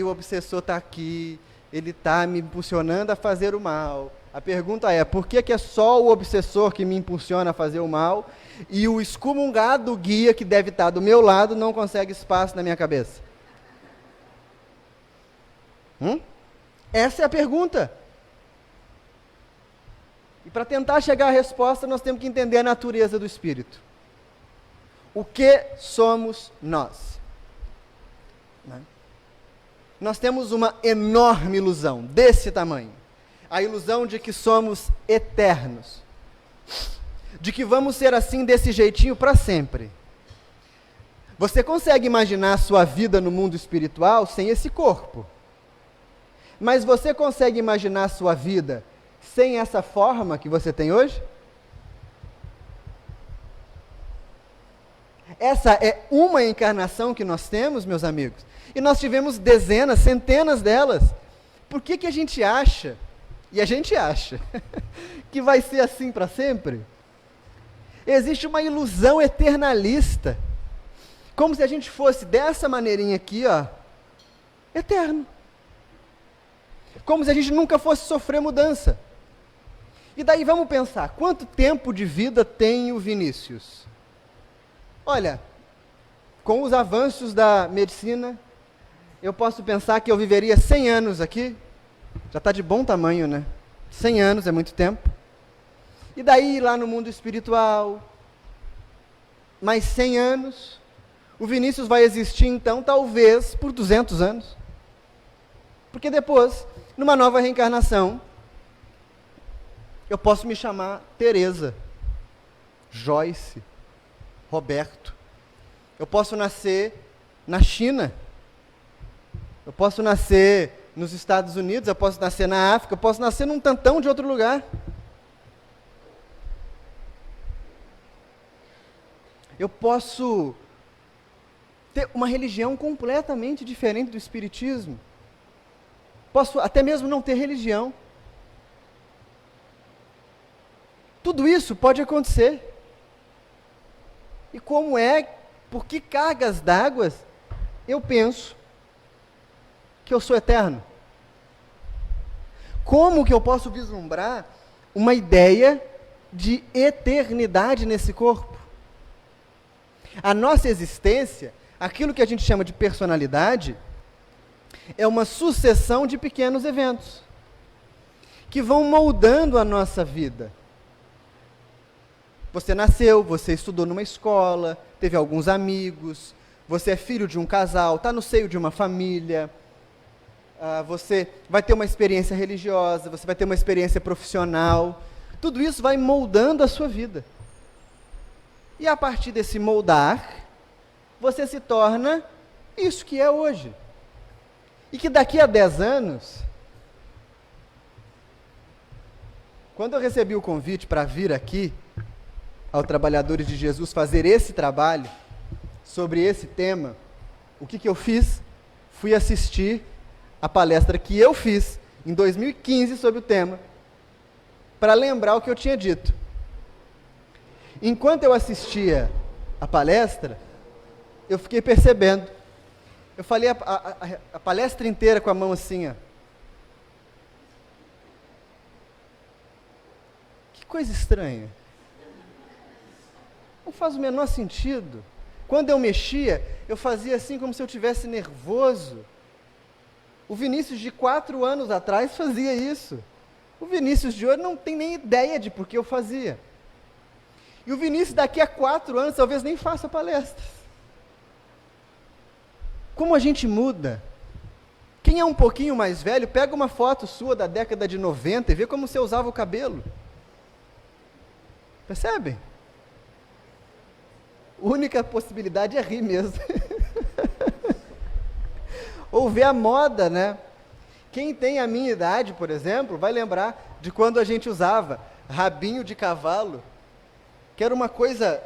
o obsessor está aqui, ele está me impulsionando a fazer o mal. A pergunta é, por que é só o obsessor que me impulsiona a fazer o mal e o excomungado guia que deve estar do meu lado não consegue espaço na minha cabeça? Essa é a pergunta. E para tentar chegar à resposta, nós temos que entender a natureza do espírito. O que somos nós? Nós temos uma enorme ilusão, desse tamanho. A ilusão de que somos eternos. De que vamos ser assim, desse jeitinho, para sempre. Você consegue imaginar a sua vida no mundo espiritual sem esse corpo? Mas você consegue imaginar a sua vida sem essa forma que você tem hoje? essa é uma encarnação que nós temos, meus amigos, e nós tivemos dezenas, centenas delas. Por que a gente acha, e a gente acha, que vai ser assim para sempre? Existe uma ilusão eternalista, como se a gente fosse dessa maneirinha aqui, ó, eterno. Como se a gente nunca fosse sofrer mudança. E daí vamos pensar, quanto tempo de vida tem o Vinícius? Olha, com os avanços da medicina, eu posso pensar que eu viveria 100 anos aqui. Já está de bom tamanho, né? 100 anos é muito tempo. E daí, lá no mundo espiritual, mais 100 anos, o Vinícius vai existir, então, talvez por 200 anos. Porque depois, numa nova reencarnação, eu posso me chamar Teresa, Joyce, Roberto. Eu posso nascer na China. Eu posso nascer nos Estados Unidos, eu posso nascer na África, eu posso nascer num tantão de outro lugar. Eu posso ter uma religião completamente diferente do Espiritismo. Posso até mesmo não ter religião. Tudo isso pode acontecer. E como é, por que cargas d'água eu penso que eu sou eterno? Como que eu posso vislumbrar uma ideia de eternidade nesse corpo? A nossa existência, aquilo que a gente chama de personalidade, é uma sucessão de pequenos eventos que vão moldando a nossa vida. Você nasceu, você estudou numa escola, teve alguns amigos, você é filho de um casal, está no seio de uma família, você vai ter uma experiência religiosa, você vai ter uma experiência profissional, tudo isso vai moldando a sua vida. E a partir desse moldar, você se torna isso que é hoje. E que daqui a 10 anos, quando eu recebi o convite para vir aqui, ao Trabalhadores de Jesus, fazer esse trabalho, sobre esse tema, o que eu fiz? Fui assistir a palestra que eu fiz em 2015 sobre o tema, para lembrar o que eu tinha dito. Enquanto eu assistia a palestra, eu fiquei percebendo. Eu falei a palestra inteira com a mão assim, ó. Que coisa estranha. Não faz o menor sentido. Quando eu mexia, eu fazia assim como se eu estivesse nervoso. O Vinícius de 4 anos atrás fazia isso. O Vinícius de hoje não tem nem ideia de por que eu fazia. E o Vinícius daqui a 4 anos talvez nem faça palestras. Como a gente muda. Quem é um pouquinho mais velho, pega uma foto sua da década de 90 e vê como você usava o cabelo. Percebem? A única possibilidade é rir mesmo. Ou ver a moda, né? Quem tem a minha idade, por exemplo, vai lembrar de quando a gente usava rabinho de cavalo, que era uma coisa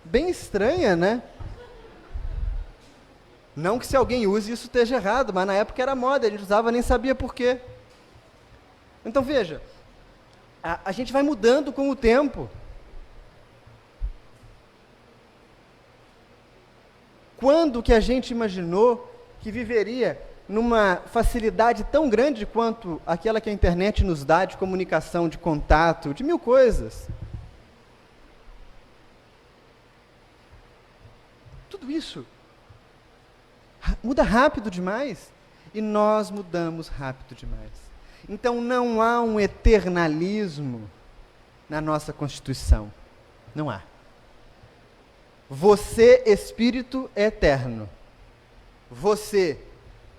bem estranha, né? Não que se alguém use isso esteja errado, mas na época era moda, a gente usava, nem sabia por quê. Então veja, a gente vai mudando com o tempo. Quando que a gente imaginou que viveria numa facilidade tão grande quanto aquela que a internet nos dá de comunicação, de contato, de 1000 coisas? Tudo isso muda rápido demais e nós mudamos rápido demais. Então não há um eternalismo na nossa Constituição. Não há. Você, espírito, é eterno. Você,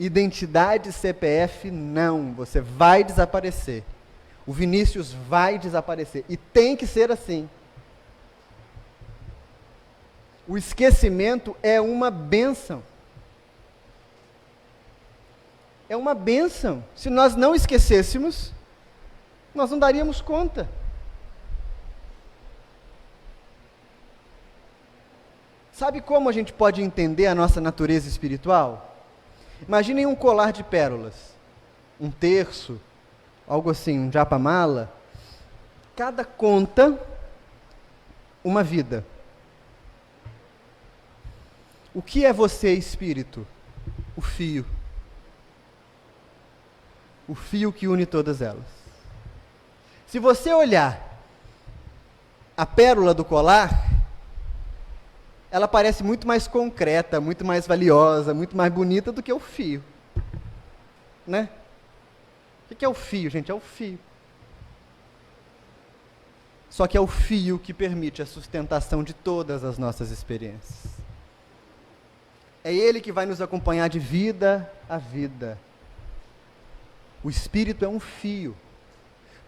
identidade, CPF, não. Você vai desaparecer. O Vinícius vai desaparecer. E tem que ser assim. O esquecimento é uma bênção. É uma bênção. Se nós não esquecêssemos, nós não daríamos conta. Sabe como a gente pode entender a nossa natureza espiritual? Imaginem um colar de pérolas, um terço, algo assim, um japamala. Cada conta uma vida. O que é você, espírito? O fio. O fio que une todas elas. Se você olhar a pérola do colar, ela parece muito mais concreta, muito mais valiosa, muito mais bonita do que o fio. Né? O que é o fio, gente? É o fio. Só que é o fio que permite a sustentação de todas as nossas experiências. É ele que vai nos acompanhar de vida a vida. O espírito é um fio.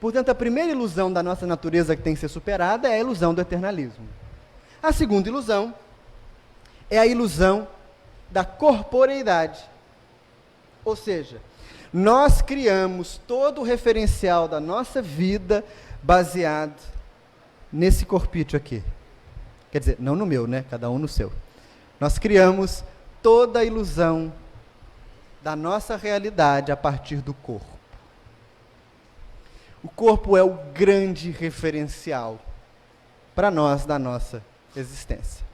Portanto, a primeira ilusão da nossa natureza que tem que ser superada é a ilusão do eternalismo. A segunda ilusão é a ilusão da corporeidade. Ou seja, nós criamos todo o referencial da nossa vida baseado nesse corpício aqui. Quer dizer, não no meu, né? Cada um no seu. Nós criamos toda a ilusão da nossa realidade a partir do corpo. O corpo é o grande referencial para nós da nossa existência.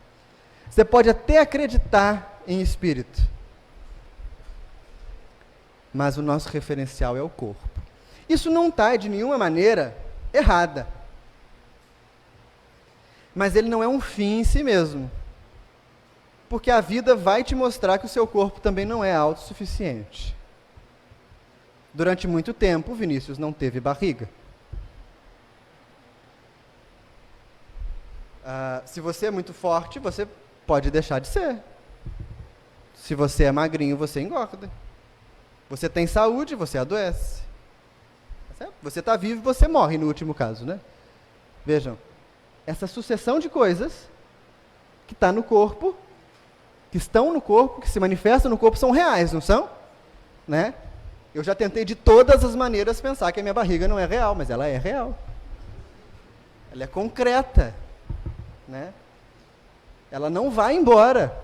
Você pode até acreditar em espírito, mas o nosso referencial é o corpo. Isso não está de nenhuma maneira errada, mas ele não é um fim em si mesmo, porque a vida vai te mostrar que o seu corpo também não é autossuficiente. Durante muito tempo, Vinícius não teve barriga. Se você é muito forte, você pode deixar de ser. Se você é magrinho, você engorda. Você tem saúde, você adoece. Você está vivo, você morre no último caso, né? Vejam, essa sucessão de coisas que está no corpo, que estão no corpo, que se manifestam no corpo, são reais, não são? Né? Eu já tentei de todas as maneiras pensar que a minha barriga não é real, mas ela é real. Ela é concreta, né? Ela não vai embora.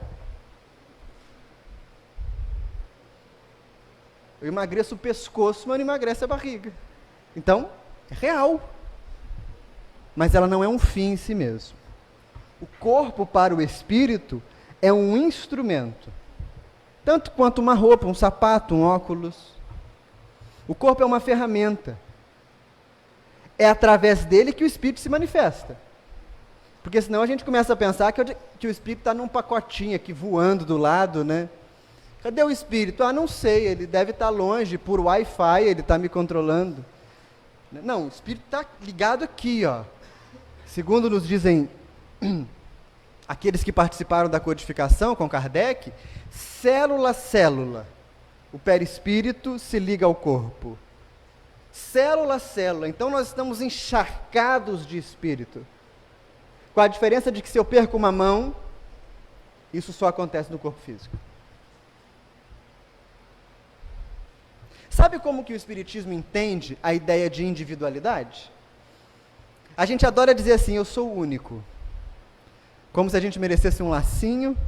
Eu emagreço o pescoço, mas não emagrece a barriga. Então, é real. Mas ela não é um fim em si mesmo. O corpo para o espírito é um instrumento. Tanto quanto uma roupa, um sapato, um óculos. O corpo é uma ferramenta. É através dele que o espírito se manifesta. Porque senão a gente começa a pensar que o espírito está num pacotinho aqui voando do lado, né? Cadê o espírito? Ah, não sei, ele deve estar longe, por Wi-Fi ele está me controlando. Não, o espírito está ligado aqui, ó. Segundo nos dizem aqueles que participaram da codificação com Kardec, célula a célula, o perispírito se liga ao corpo. Célula a célula. Então nós estamos encharcados de espírito. Com a diferença de que se eu perco uma mão, isso só acontece no corpo físico. Sabe como que o Espiritismo entende a ideia de individualidade? A gente adora dizer assim, eu sou único. Como se a gente merecesse um lacinho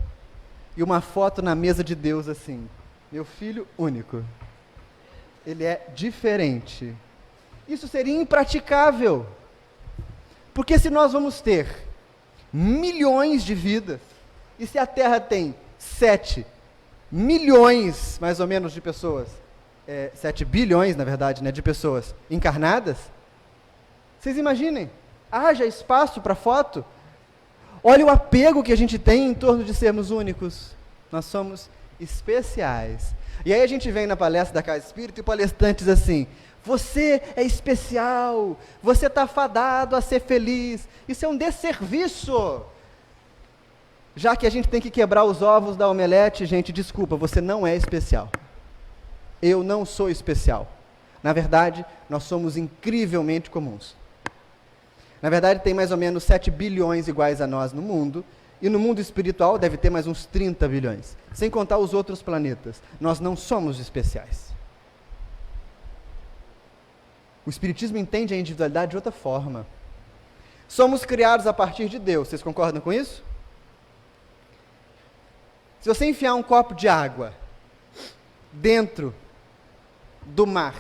e uma foto na mesa de Deus assim. Meu filho único. Ele é diferente. Isso seria impraticável. Porque se nós vamos ter milhões de vidas, e se a Terra tem 7 milhões, mais ou menos, de pessoas, 7 bilhões, na verdade, né, de pessoas encarnadas, vocês imaginem, haja espaço para foto. Olha o apego que a gente tem em torno de sermos únicos. Nós somos especiais. E aí a gente vem na palestra da Casa Espírita e o palestrante diz assim, você é especial, você está fadado a ser feliz. Isso é um desserviço. Já que a gente tem que quebrar os ovos da omelete, gente, desculpa, você não é especial. Eu não sou especial. Na verdade, nós somos incrivelmente comuns. Na verdade, tem mais ou menos 7 bilhões iguais a nós no mundo, e no mundo espiritual deve ter mais uns 30 bilhões, sem contar os outros planetas. Nós não somos especiais. O Espiritismo entende a individualidade de outra forma. Somos criados a partir de Deus, vocês concordam com isso? Se você enfiar um copo de água dentro do mar,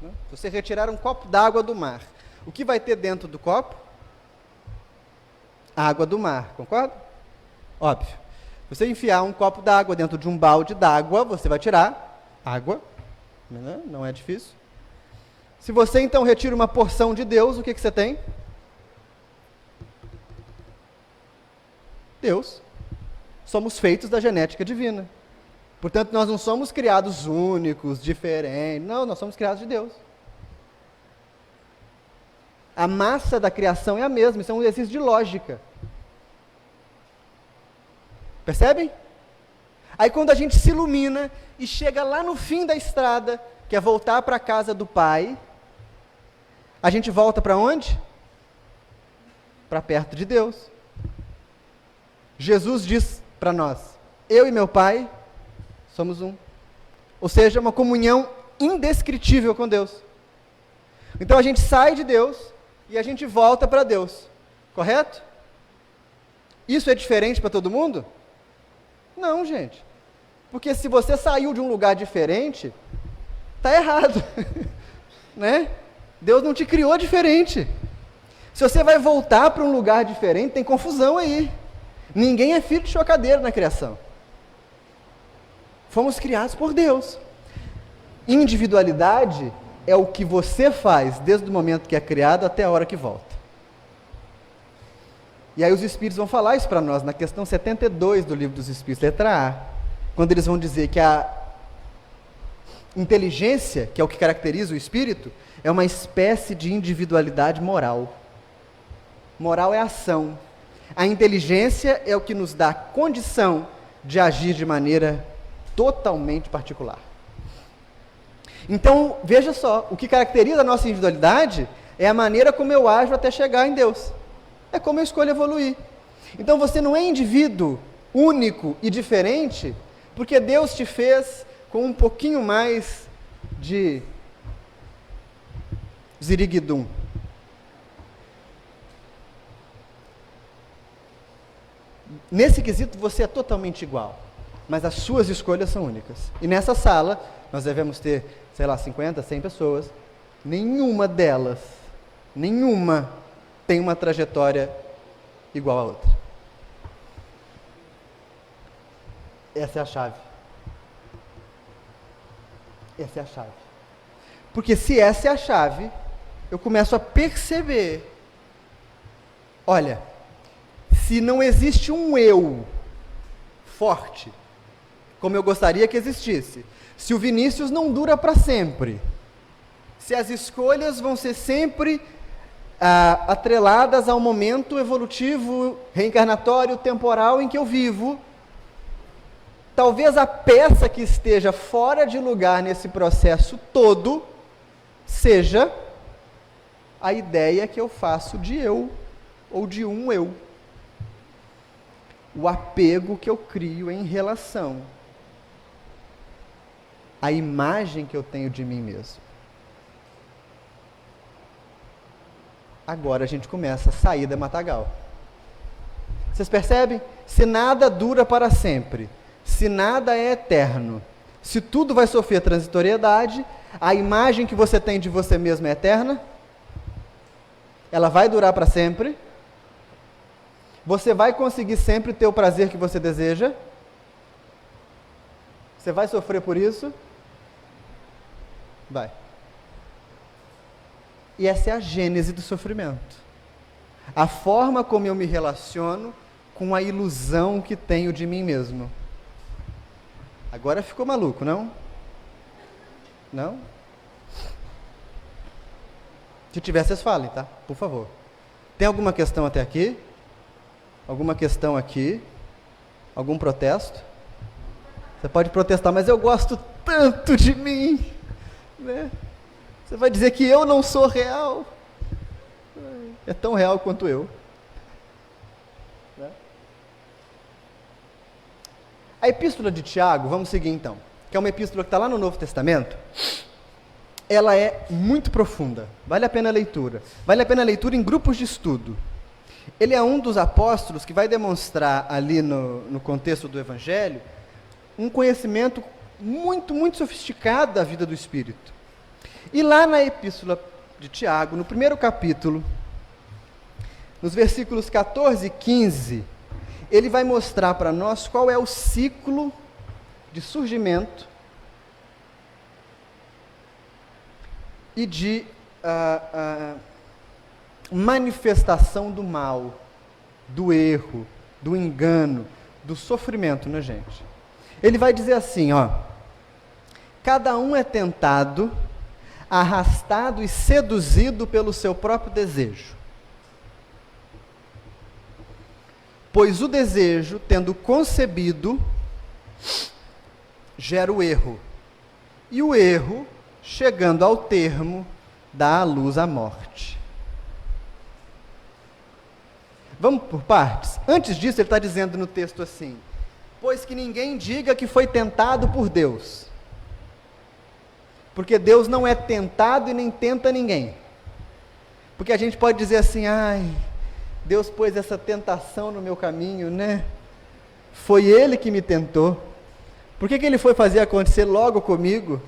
né? Se você retirar um copo d'água do mar, o que vai ter dentro do copo? Água do mar, concorda? Óbvio. Se você enfiar um copo d'água dentro de um balde d'água, você vai tirar água, né? Não é difícil. Se você então retira uma porção de Deus, o que você tem? Deus. Somos feitos da genética divina. Portanto, nós não somos criados únicos, diferentes. Não, nós somos criados de Deus. A massa da criação é a mesma, isso é um exercício de lógica. Percebem? Aí quando a gente se ilumina e chega lá no fim da estrada, que é voltar para a casa do Pai, a gente volta para onde? Para perto de Deus. Jesus diz para nós, eu e meu Pai somos um. Ou seja, uma comunhão indescritível com Deus. Então a gente sai de Deus e a gente volta para Deus. Correto? Isso é diferente para todo mundo? Não, gente. Porque se você saiu de um lugar diferente, está errado. Né? Deus não te criou diferente. Se você vai voltar para um lugar diferente, tem confusão aí. Ninguém é filho de chocadeira na criação. Fomos criados por Deus. Individualidade é o que você faz desde o momento que é criado até a hora que volta. E aí os Espíritos vão falar isso para nós na questão 72 do Livro dos Espíritos, letra A, quando eles vão dizer que a inteligência, que é o que caracteriza o Espírito, é uma espécie de individualidade moral. Moral é ação. A inteligência é o que nos dá condição de agir de maneira totalmente particular. Então, veja só, o que caracteriza a nossa individualidade é a maneira como eu ajo até chegar em Deus. É como eu escolho evoluir. Então, você não é indivíduo único e diferente, porque Deus te fez com um pouquinho mais de ziriguidum. Nesse quesito, você é totalmente igual, mas as suas escolhas são únicas. E nessa sala, nós devemos ter, 50, 100 pessoas. Nenhuma delas, tem uma trajetória igual a outra. Essa é a chave. Essa é a chave. Porque se essa é a chave, eu começo a perceber, olha, se não existe um eu forte, como eu gostaria que existisse, se o Vinícius não dura para sempre, se as escolhas vão ser sempre atreladas ao momento evolutivo, reencarnatório, temporal em que eu vivo, talvez a peça que esteja fora de lugar nesse processo todo seja a ideia que eu faço de eu, ou de um eu. O apego que eu crio em relação à imagem que eu tenho de mim mesmo. Agora a gente começa a sair da matagal. Vocês percebem? Se nada dura para sempre, se nada é eterno, se tudo vai sofrer transitoriedade, a imagem que você tem de você mesmo é eterna? Ela vai durar para sempre? Você vai conseguir sempre ter o prazer que você deseja? Você vai sofrer por isso? Vai. E essa é a gênese do sofrimento. A forma como eu me relaciono com a ilusão que tenho de mim mesmo. Agora ficou maluco, não? Não? Se tiver, vocês falem, tá? Por favor. Tem alguma questão até aqui? Alguma questão aqui? Algum protesto? Você pode protestar, mas eu gosto tanto de mim, né? Você vai dizer que eu não sou real? É tão real quanto eu. Né? A epístola de Tiago, vamos seguir então, que é uma epístola que está lá no Novo Testamento, ela é muito profunda, vale a pena a leitura. Vale a pena a leitura em grupos de estudo. Ele é um dos apóstolos que vai demonstrar ali no contexto do Evangelho um conhecimento muito, muito sofisticado da vida do Espírito. E lá na Epístola de Tiago, no primeiro capítulo, nos versículos 14 e 15, ele vai mostrar para nós qual é o ciclo de surgimento e de manifestação do mal, do erro, do engano, do sofrimento na gente. Ele vai dizer assim, ó: cada um é tentado, arrastado e seduzido pelo seu próprio desejo. Pois o desejo, tendo concebido, gera o erro. E o erro, chegando ao termo, dá à luz a morte. Vamos por partes? Antes disso, ele está dizendo no texto assim: pois que ninguém diga que foi tentado por Deus. Porque Deus não é tentado e nem tenta ninguém. Porque a gente pode dizer assim: ai, Deus pôs essa tentação no meu caminho, né? Foi Ele que me tentou. Por que Ele foi fazer acontecer logo comigo?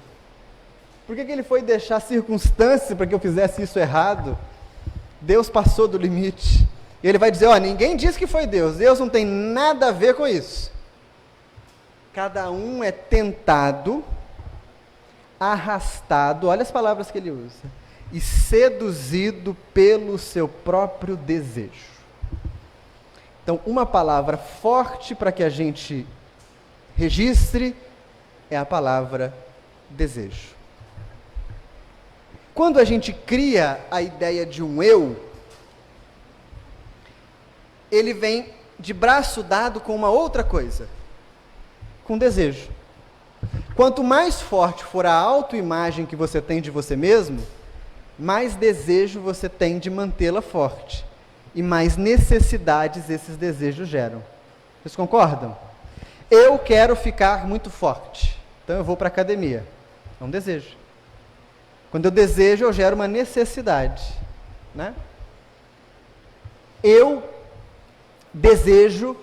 Por que Ele foi deixar circunstâncias para que eu fizesse isso errado? Deus passou do limite. E Ele vai dizer: ó, ninguém diz que foi Deus. Deus não tem nada a ver com isso. Cada um é tentado, arrastado, olha as palavras que ele usa, e seduzido pelo seu próprio desejo. Então, uma palavra forte para que a gente registre é a palavra desejo. Quando a gente cria a ideia de um eu, ele vem de braço dado com uma outra coisa, com desejo. Quanto mais forte for a autoimagem que você tem de você mesmo, mais desejo você tem de mantê-la forte. E mais necessidades esses desejos geram. Vocês concordam? Eu quero ficar muito forte, então eu vou para a academia. É um desejo. Quando eu desejo, eu gero uma necessidade, né? Eu desejo,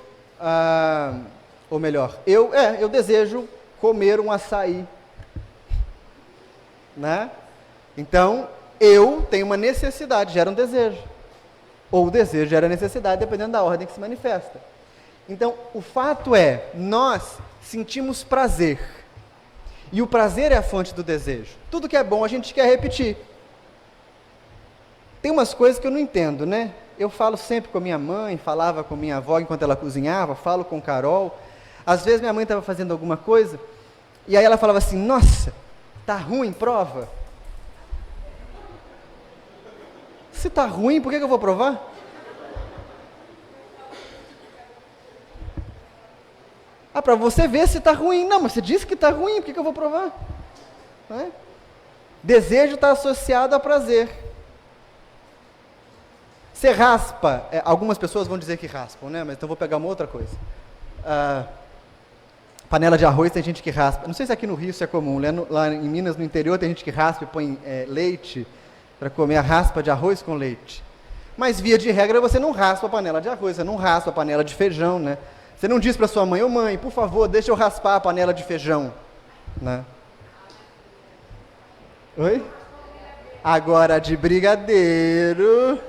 ou melhor, eu desejo comer um açaí, né? Então, eu tenho uma necessidade, gera um desejo. Ou o desejo gera necessidade, dependendo da ordem que se manifesta. Então, o fato é, nós sentimos prazer. E o prazer é a fonte do desejo. Tudo que é bom a gente quer repetir. Tem umas coisas que eu não entendo, né? Eu falo sempre com a minha mãe, falava com minha avó enquanto ela cozinhava, falo com Carol. Às vezes minha mãe estava fazendo alguma coisa, e aí ela falava assim: nossa, tá ruim, prova. Se tá ruim, por que eu vou provar? Para você ver se tá ruim. Não, mas você disse que tá ruim, por que eu vou provar? Não é? Desejo está associado a prazer. Você raspa, algumas pessoas vão dizer que raspam, né? Mas então vou pegar uma outra coisa. Panela de arroz tem gente que raspa. Não sei se aqui no Rio isso é comum. Lá em Minas, no interior, tem gente que raspa e põe leite para comer a raspa de arroz com leite. Mas, via de regra, você não raspa a panela de arroz, você não raspa a panela de feijão, né? Você não diz para sua mãe: ô mãe, por favor, deixa eu raspar a panela de feijão, né? Oi? Agora, de brigadeiro,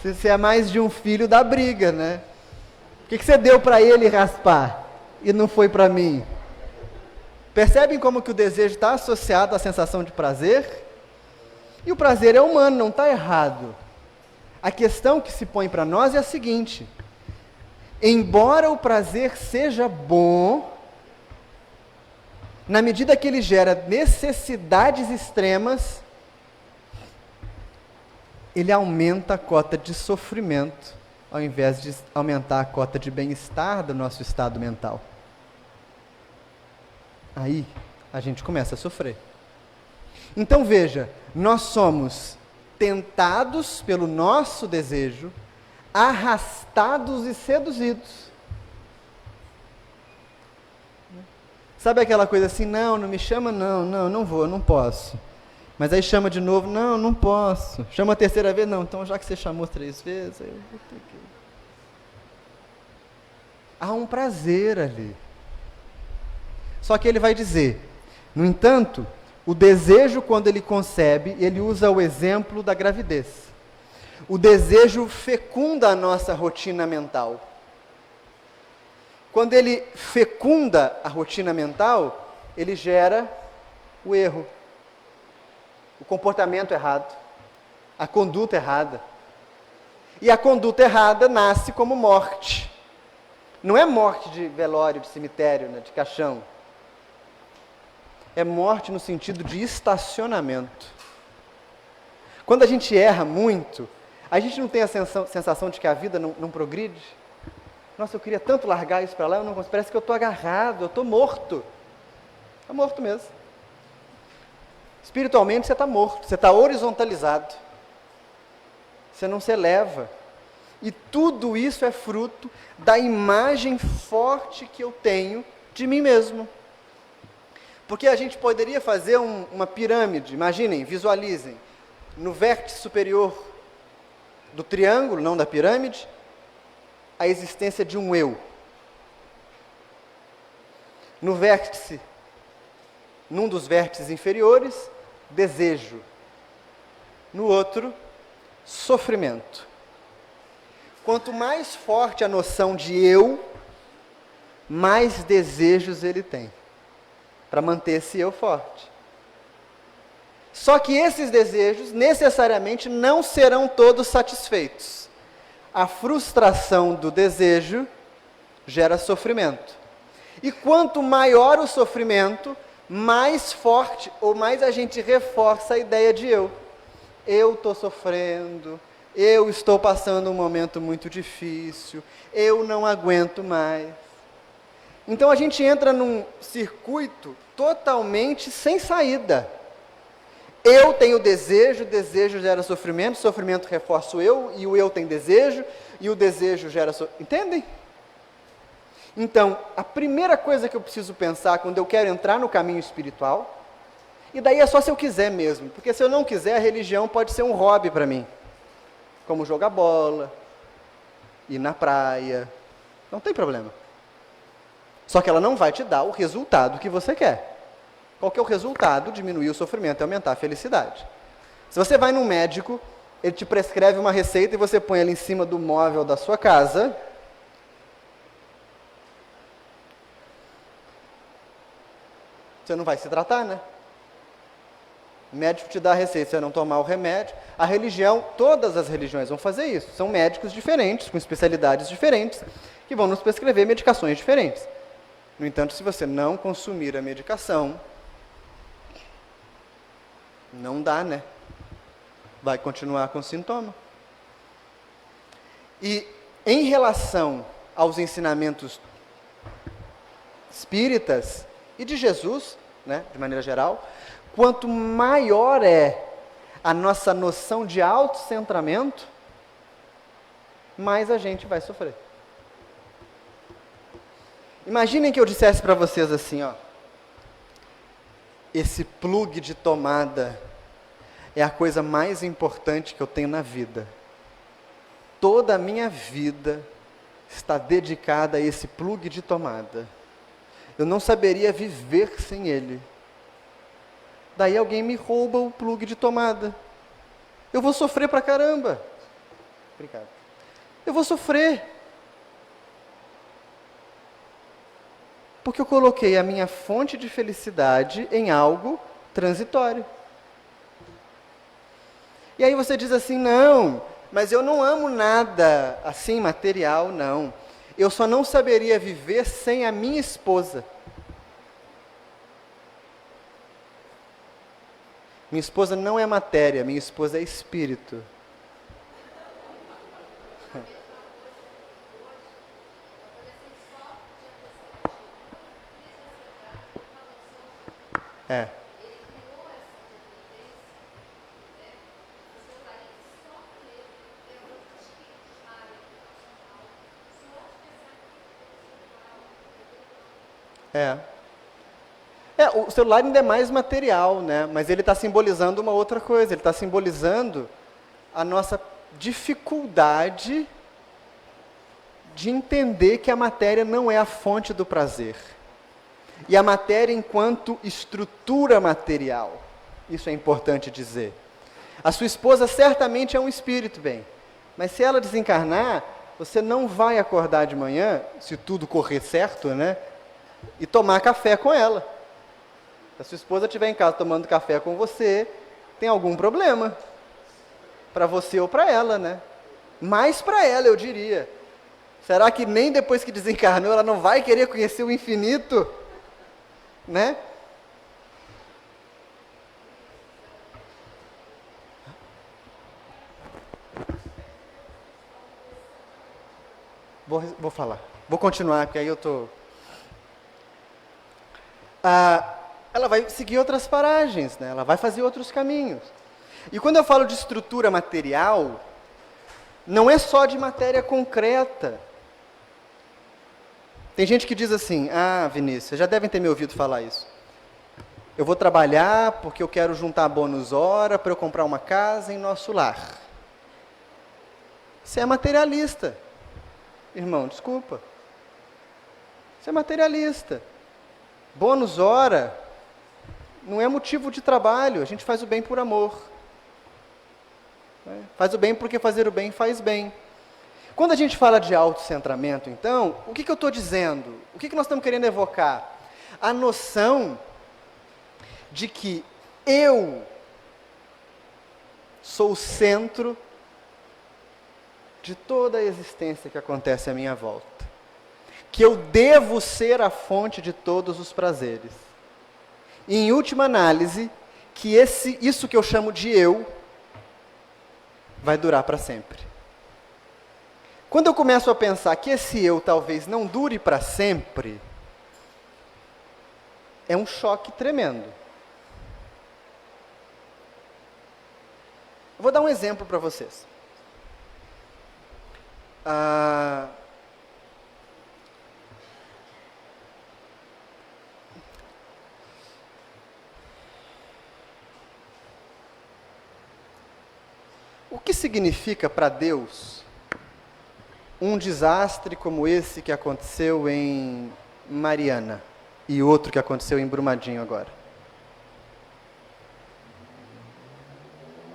você é mais de um filho da briga, né? Por que você deu para ele raspar e não foi para mim? Percebem como que o desejo está associado à sensação de prazer? E o prazer é humano, não está errado. A questão que se põe para nós é a seguinte: embora o prazer seja bom, na medida que ele gera necessidades extremas, ele aumenta a cota de sofrimento, ao invés de aumentar a cota de bem-estar do nosso estado mental. Aí, a gente começa a sofrer. Então veja, nós somos tentados pelo nosso desejo, arrastados e seduzidos. Sabe aquela coisa assim: não me chama, não vou, não posso. Mas aí chama de novo, não, não posso. Chama a terceira vez, não, então já que você chamou 3 vezes, eu vou ter que... Há um prazer ali. Só que ele vai dizer, no entanto, o desejo, quando ele concebe, ele usa o exemplo da gravidez. O desejo fecunda a nossa rotina mental. Quando ele fecunda a rotina mental, ele gera o erro, o comportamento errado, a conduta errada. E a conduta errada nasce como morte. Não é morte de velório, de cemitério, né, de caixão. É morte no sentido de estacionamento. Quando a gente erra muito, a gente não tem a sensação de que a vida não progride? Nossa, eu queria tanto largar isso para lá, eu não consigo. Parece que eu estou agarrado, eu estou morto. Está morto mesmo. Espiritualmente você está morto, você está horizontalizado. Você não se eleva. E tudo isso é fruto da imagem forte que eu tenho de mim mesmo. Porque a gente poderia fazer uma pirâmide, imaginem, visualizem, no vértice superior do triângulo, não da pirâmide, a existência de um eu. No vértice, num dos vértices inferiores, desejo. No outro, sofrimento. Quanto mais forte a noção de eu, mais desejos ele tem para manter esse eu forte. Só que esses desejos necessariamente não serão todos satisfeitos. A frustração do desejo gera sofrimento. E quanto maior o sofrimento, mais forte ou mais a gente reforça a ideia de eu. Eu estou sofrendo, eu estou passando um momento muito difícil, eu não aguento mais. Então a gente entra num circuito totalmente sem saída. Eu tenho desejo, desejo gera sofrimento, sofrimento reforça o eu, e o eu tem desejo, e o desejo gera sofrimento. Entendem? Então, a primeira coisa que eu preciso pensar quando eu quero entrar no caminho espiritual, e daí é só se eu quiser mesmo, porque se eu não quiser, a religião pode ser um hobby para mim, como jogar bola, ir na praia, não tem problema. Só que ela não vai te dar o resultado que você quer. Qual que é o resultado? Diminuir o sofrimento e aumentar a felicidade. Se você vai num médico, ele te prescreve uma receita e você põe ela em cima do móvel da sua casa, você não vai se tratar, né? O médico te dá a receita, você não tomar o remédio. A religião, todas as religiões vão fazer isso. São médicos diferentes, com especialidades diferentes, que vão nos prescrever medicações diferentes. No entanto, se você não consumir a medicação, não dá, né? Vai continuar com sintoma. E em relação aos ensinamentos espíritas e de Jesus, né, de maneira geral, quanto maior é a nossa noção de autocentramento, mais a gente vai sofrer. Imaginem que eu dissesse para vocês assim, ó, esse plug de tomada é a coisa mais importante que eu tenho na vida. Toda a minha vida está dedicada a esse plug de tomada. Eu não saberia viver sem ele. Daí alguém me rouba o plug de tomada. Eu vou sofrer pra caramba. Obrigado. Eu vou sofrer. Porque eu coloquei a minha fonte de felicidade em algo transitório. E aí você diz assim, não, mas eu não amo nada assim material, não. Eu só não saberia viver sem a minha esposa. Minha esposa não é matéria, minha esposa é espírito. É. O celular ainda é mais material, né? Mas ele está simbolizando uma outra coisa. Ele está simbolizando a nossa dificuldade de entender que a matéria não é a fonte do prazer. E a matéria enquanto estrutura material. Isso é importante dizer. A sua esposa certamente é um espírito, bem. Mas se ela desencarnar, você não vai acordar de manhã, se tudo correr certo, né? E tomar café com ela. Se a sua esposa estiver em casa tomando café com você, tem algum problema. Para você ou para ela, né? Mais para ela, eu diria. Será que nem depois que desencarnou ela não vai querer conhecer o infinito? Né? Vou falar. Vou continuar, porque aí eu estou... ela vai seguir outras paragens, né? Ela vai fazer outros caminhos. E quando eu falo de estrutura material, não é só de matéria concreta. Tem gente que diz assim, Vinícius, já devem ter me ouvido falar isso. Eu vou trabalhar porque eu quero juntar bônus hora para eu comprar uma casa em nosso lar. Você é materialista. Irmão, desculpa. Você é materialista. Bônus hora não é motivo de trabalho, a gente faz o bem por amor. Faz o bem porque fazer o bem faz bem. Quando a gente fala de autocentramento, então, o que eu estou dizendo? O que nós estamos querendo evocar? A noção de que eu sou o centro de toda a existência que acontece à minha volta. Que eu devo ser a fonte de todos os prazeres. E, em última análise, que isso que eu chamo de eu vai durar para sempre. Quando eu começo a pensar que esse eu talvez não dure para sempre, é um choque tremendo. Eu vou dar um exemplo para vocês. O que significa para Deus um desastre como esse que aconteceu em Mariana e outro que aconteceu em Brumadinho agora?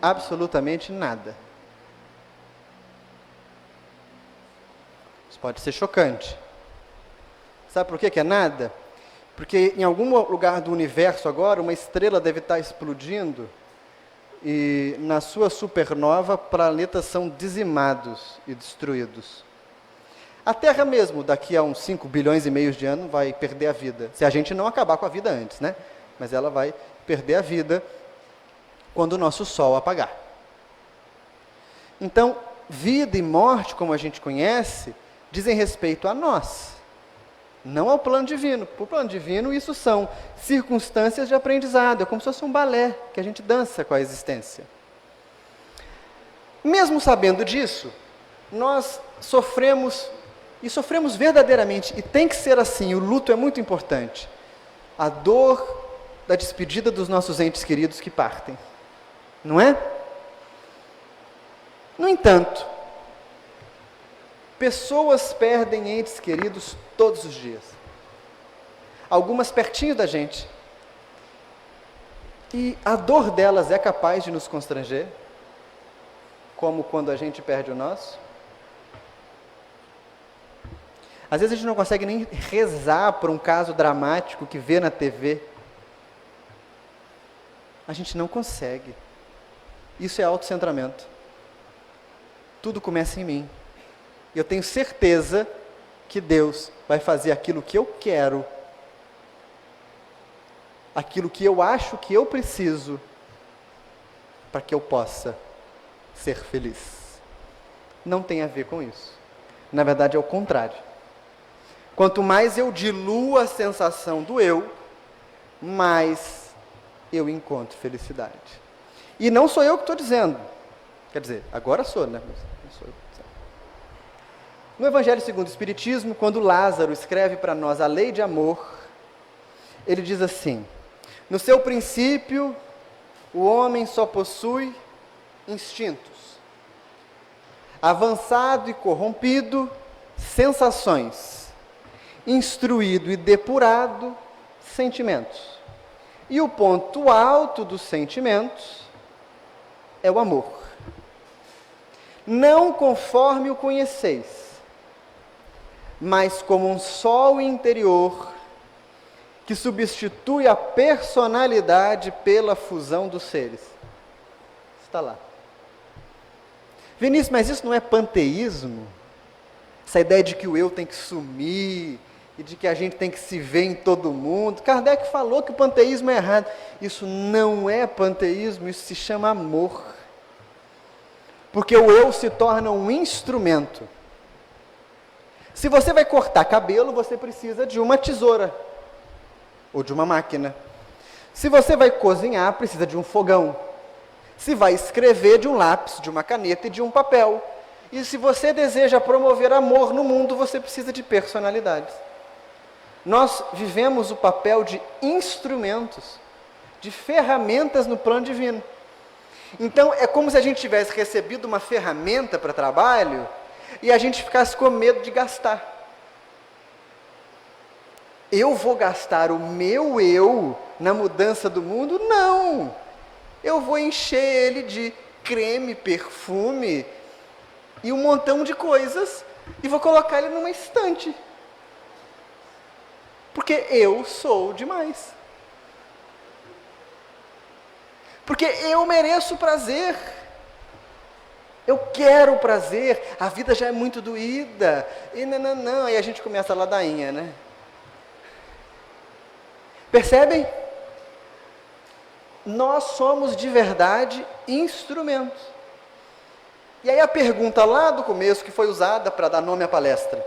Absolutamente nada. Isso pode ser chocante. Sabe por que é nada? Porque em algum lugar do universo agora, uma estrela deve estar explodindo e na sua supernova, planetas são dizimados e destruídos. A Terra mesmo, daqui a uns 5 bilhões e meio de anos, vai perder a vida. Se a gente não acabar com a vida antes, né? Mas ela vai perder a vida quando o nosso Sol apagar. Então, vida e morte, como a gente conhece, dizem respeito a nós, não ao plano divino. Para o plano divino, isso são circunstâncias de aprendizado, é como se fosse um balé que a gente dança com a existência. Mesmo sabendo disso, nós sofremos, e sofremos verdadeiramente, e tem que ser assim, o luto é muito importante, a dor da despedida dos nossos entes queridos que partem, não é? No entanto, pessoas perdem entes queridos todos os dias. Algumas pertinho da gente. E a dor delas é capaz de nos constranger, como quando a gente perde o nosso. Às vezes a gente não consegue nem rezar por um caso dramático que vê na TV. A gente não consegue. Isso é autocentramento. Tudo começa em mim. Eu tenho certeza que Deus vai fazer aquilo que eu quero, aquilo que eu acho que eu preciso, para que eu possa ser feliz. Não tem a ver com isso. Na verdade, é o contrário. Quanto mais eu diluo a sensação do eu, mais eu encontro felicidade. E não sou eu que estou dizendo. Quer dizer, agora sou, né? Não sou eu. No Evangelho segundo o Espiritismo, quando Lázaro escreve para nós a lei de amor, ele diz assim: No seu princípio, o homem só possui instintos. Avançado e corrompido, sensações. Instruído e depurado, sentimentos. E o ponto alto dos sentimentos é o amor. Não conforme o conheceis, mas como um sol interior que substitui a personalidade pela fusão dos seres. Está lá. Vinícius, mas isso não é panteísmo? Essa ideia de que o eu tem que sumir e de que a gente tem que se ver em todo mundo. Kardec falou que o panteísmo é errado. Isso não é panteísmo, isso se chama amor. Porque o eu se torna um instrumento. Se você vai cortar cabelo, você precisa de uma tesoura ou de uma máquina. Se você vai cozinhar, precisa de um fogão. Se vai escrever, de um lápis, de uma caneta e de um papel. E se você deseja promover amor no mundo, você precisa de personalidades. Nós vivemos o papel de instrumentos, de ferramentas no plano divino. Então, é como se a gente tivesse recebido uma ferramenta para trabalho e a gente ficasse com medo de gastar. Eu vou gastar o meu eu na mudança do mundo? Não! Eu vou encher ele de creme, perfume e um montão de coisas e vou colocar ele numa estante. Porque eu sou demais. Porque eu mereço prazer. Eu quero prazer. A vida já é muito doída. E não. Aí a gente começa a ladainha, né? Percebem? Nós somos de verdade instrumentos. E aí a pergunta lá do começo, que foi usada para dar nome à palestra.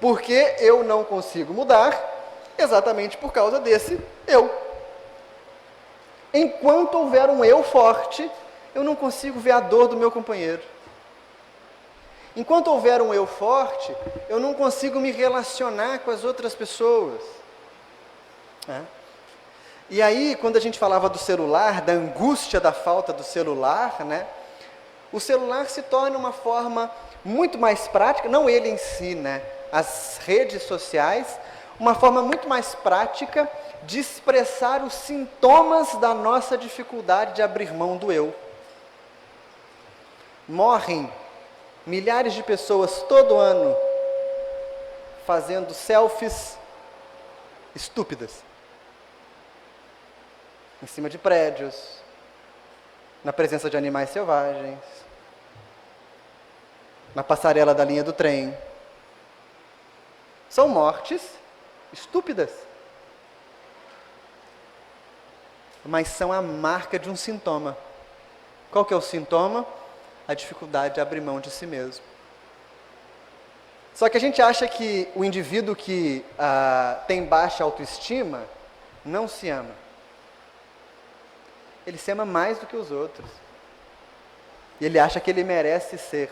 Por que eu não consigo mudar? Exatamente por causa desse eu. Enquanto houver um eu forte, eu não consigo ver a dor do meu companheiro. Enquanto houver um eu forte, eu não consigo me relacionar com as outras pessoas. E aí, quando a gente falava do celular, da angústia da falta do celular, né? O celular se torna uma forma muito mais prática, não ele em si, né? As redes sociais, uma forma muito mais prática de expressar os sintomas da nossa dificuldade de abrir mão do eu. Morrem milhares de pessoas todo ano fazendo selfies estúpidas. Em cima de prédios, na presença de animais selvagens, na passarela da linha do trem. São mortes estúpidas. Mas são a marca de um sintoma. Qual que é o sintoma? A dificuldade de abrir mão de si mesmo. Só que a gente acha que o indivíduo que tem baixa autoestima não se ama. Ele se ama mais do que os outros. E ele acha que ele merece ser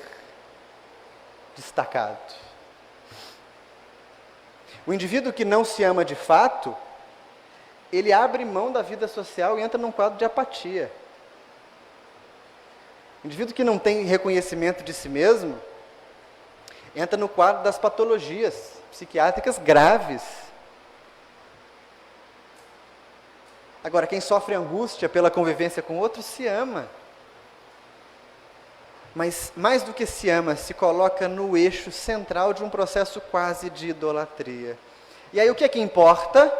destacado. O indivíduo que não se ama de fato, ele abre mão da vida social e entra num quadro de apatia. O indivíduo que não tem reconhecimento de si mesmo, entra no quadro das patologias psiquiátricas graves. Agora, quem sofre angústia pela convivência com outros, se ama. Mas, mais do que se ama, se coloca no eixo central de um processo quase de idolatria. E aí, o que é que importa?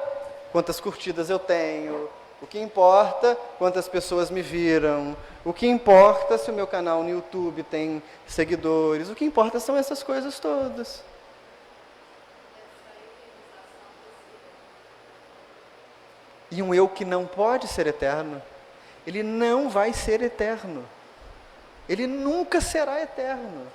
Quantas curtidas eu tenho? O que importa? Quantas pessoas me viram? O que importa se o meu canal no YouTube tem seguidores? O que importa são essas coisas todas. E um eu que não pode ser eterno, ele não vai ser eterno. Ele nunca será eterno.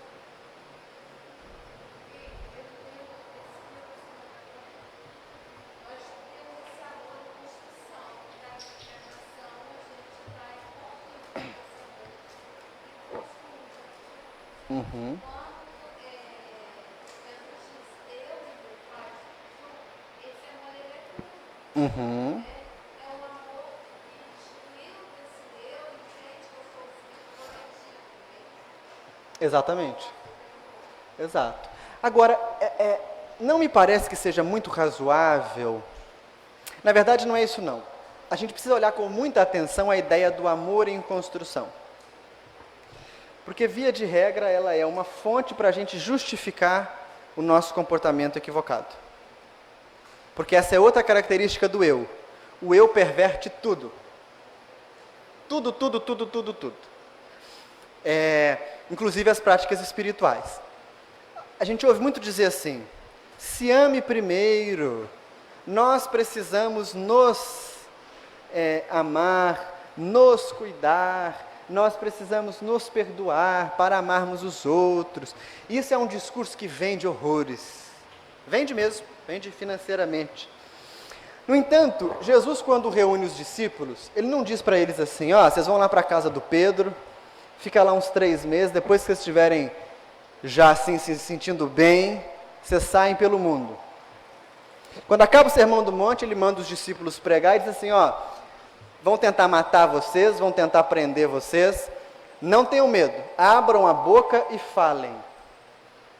Uhum. Uhum. Exatamente. Exato. Agora, não me parece que seja muito razoável. Na verdade, não é isso não. A gente precisa olhar com muita atenção a ideia do amor em construção. Porque, via de regra, ela é uma fonte para a gente justificar o nosso comportamento equivocado. Porque essa é outra característica do eu. O eu perverte tudo. Tudo. Inclusive as práticas espirituais. A gente ouve muito dizer assim, se ame primeiro, nós precisamos nos amar, nos cuidar, nós precisamos nos perdoar para amarmos os outros. Isso é um discurso que vende horrores. Vende mesmo, vende financeiramente. No entanto, Jesus, quando reúne os discípulos, ele não diz para eles assim, vocês vão lá para a casa do Pedro, fica lá uns 3 meses, depois que vocês estiverem já assim se sentindo bem, vocês saem pelo mundo. Quando acaba o Sermão do Monte, ele manda os discípulos pregar e diz assim, vão tentar matar vocês, vão tentar prender vocês, não tenham medo, abram a boca e falem.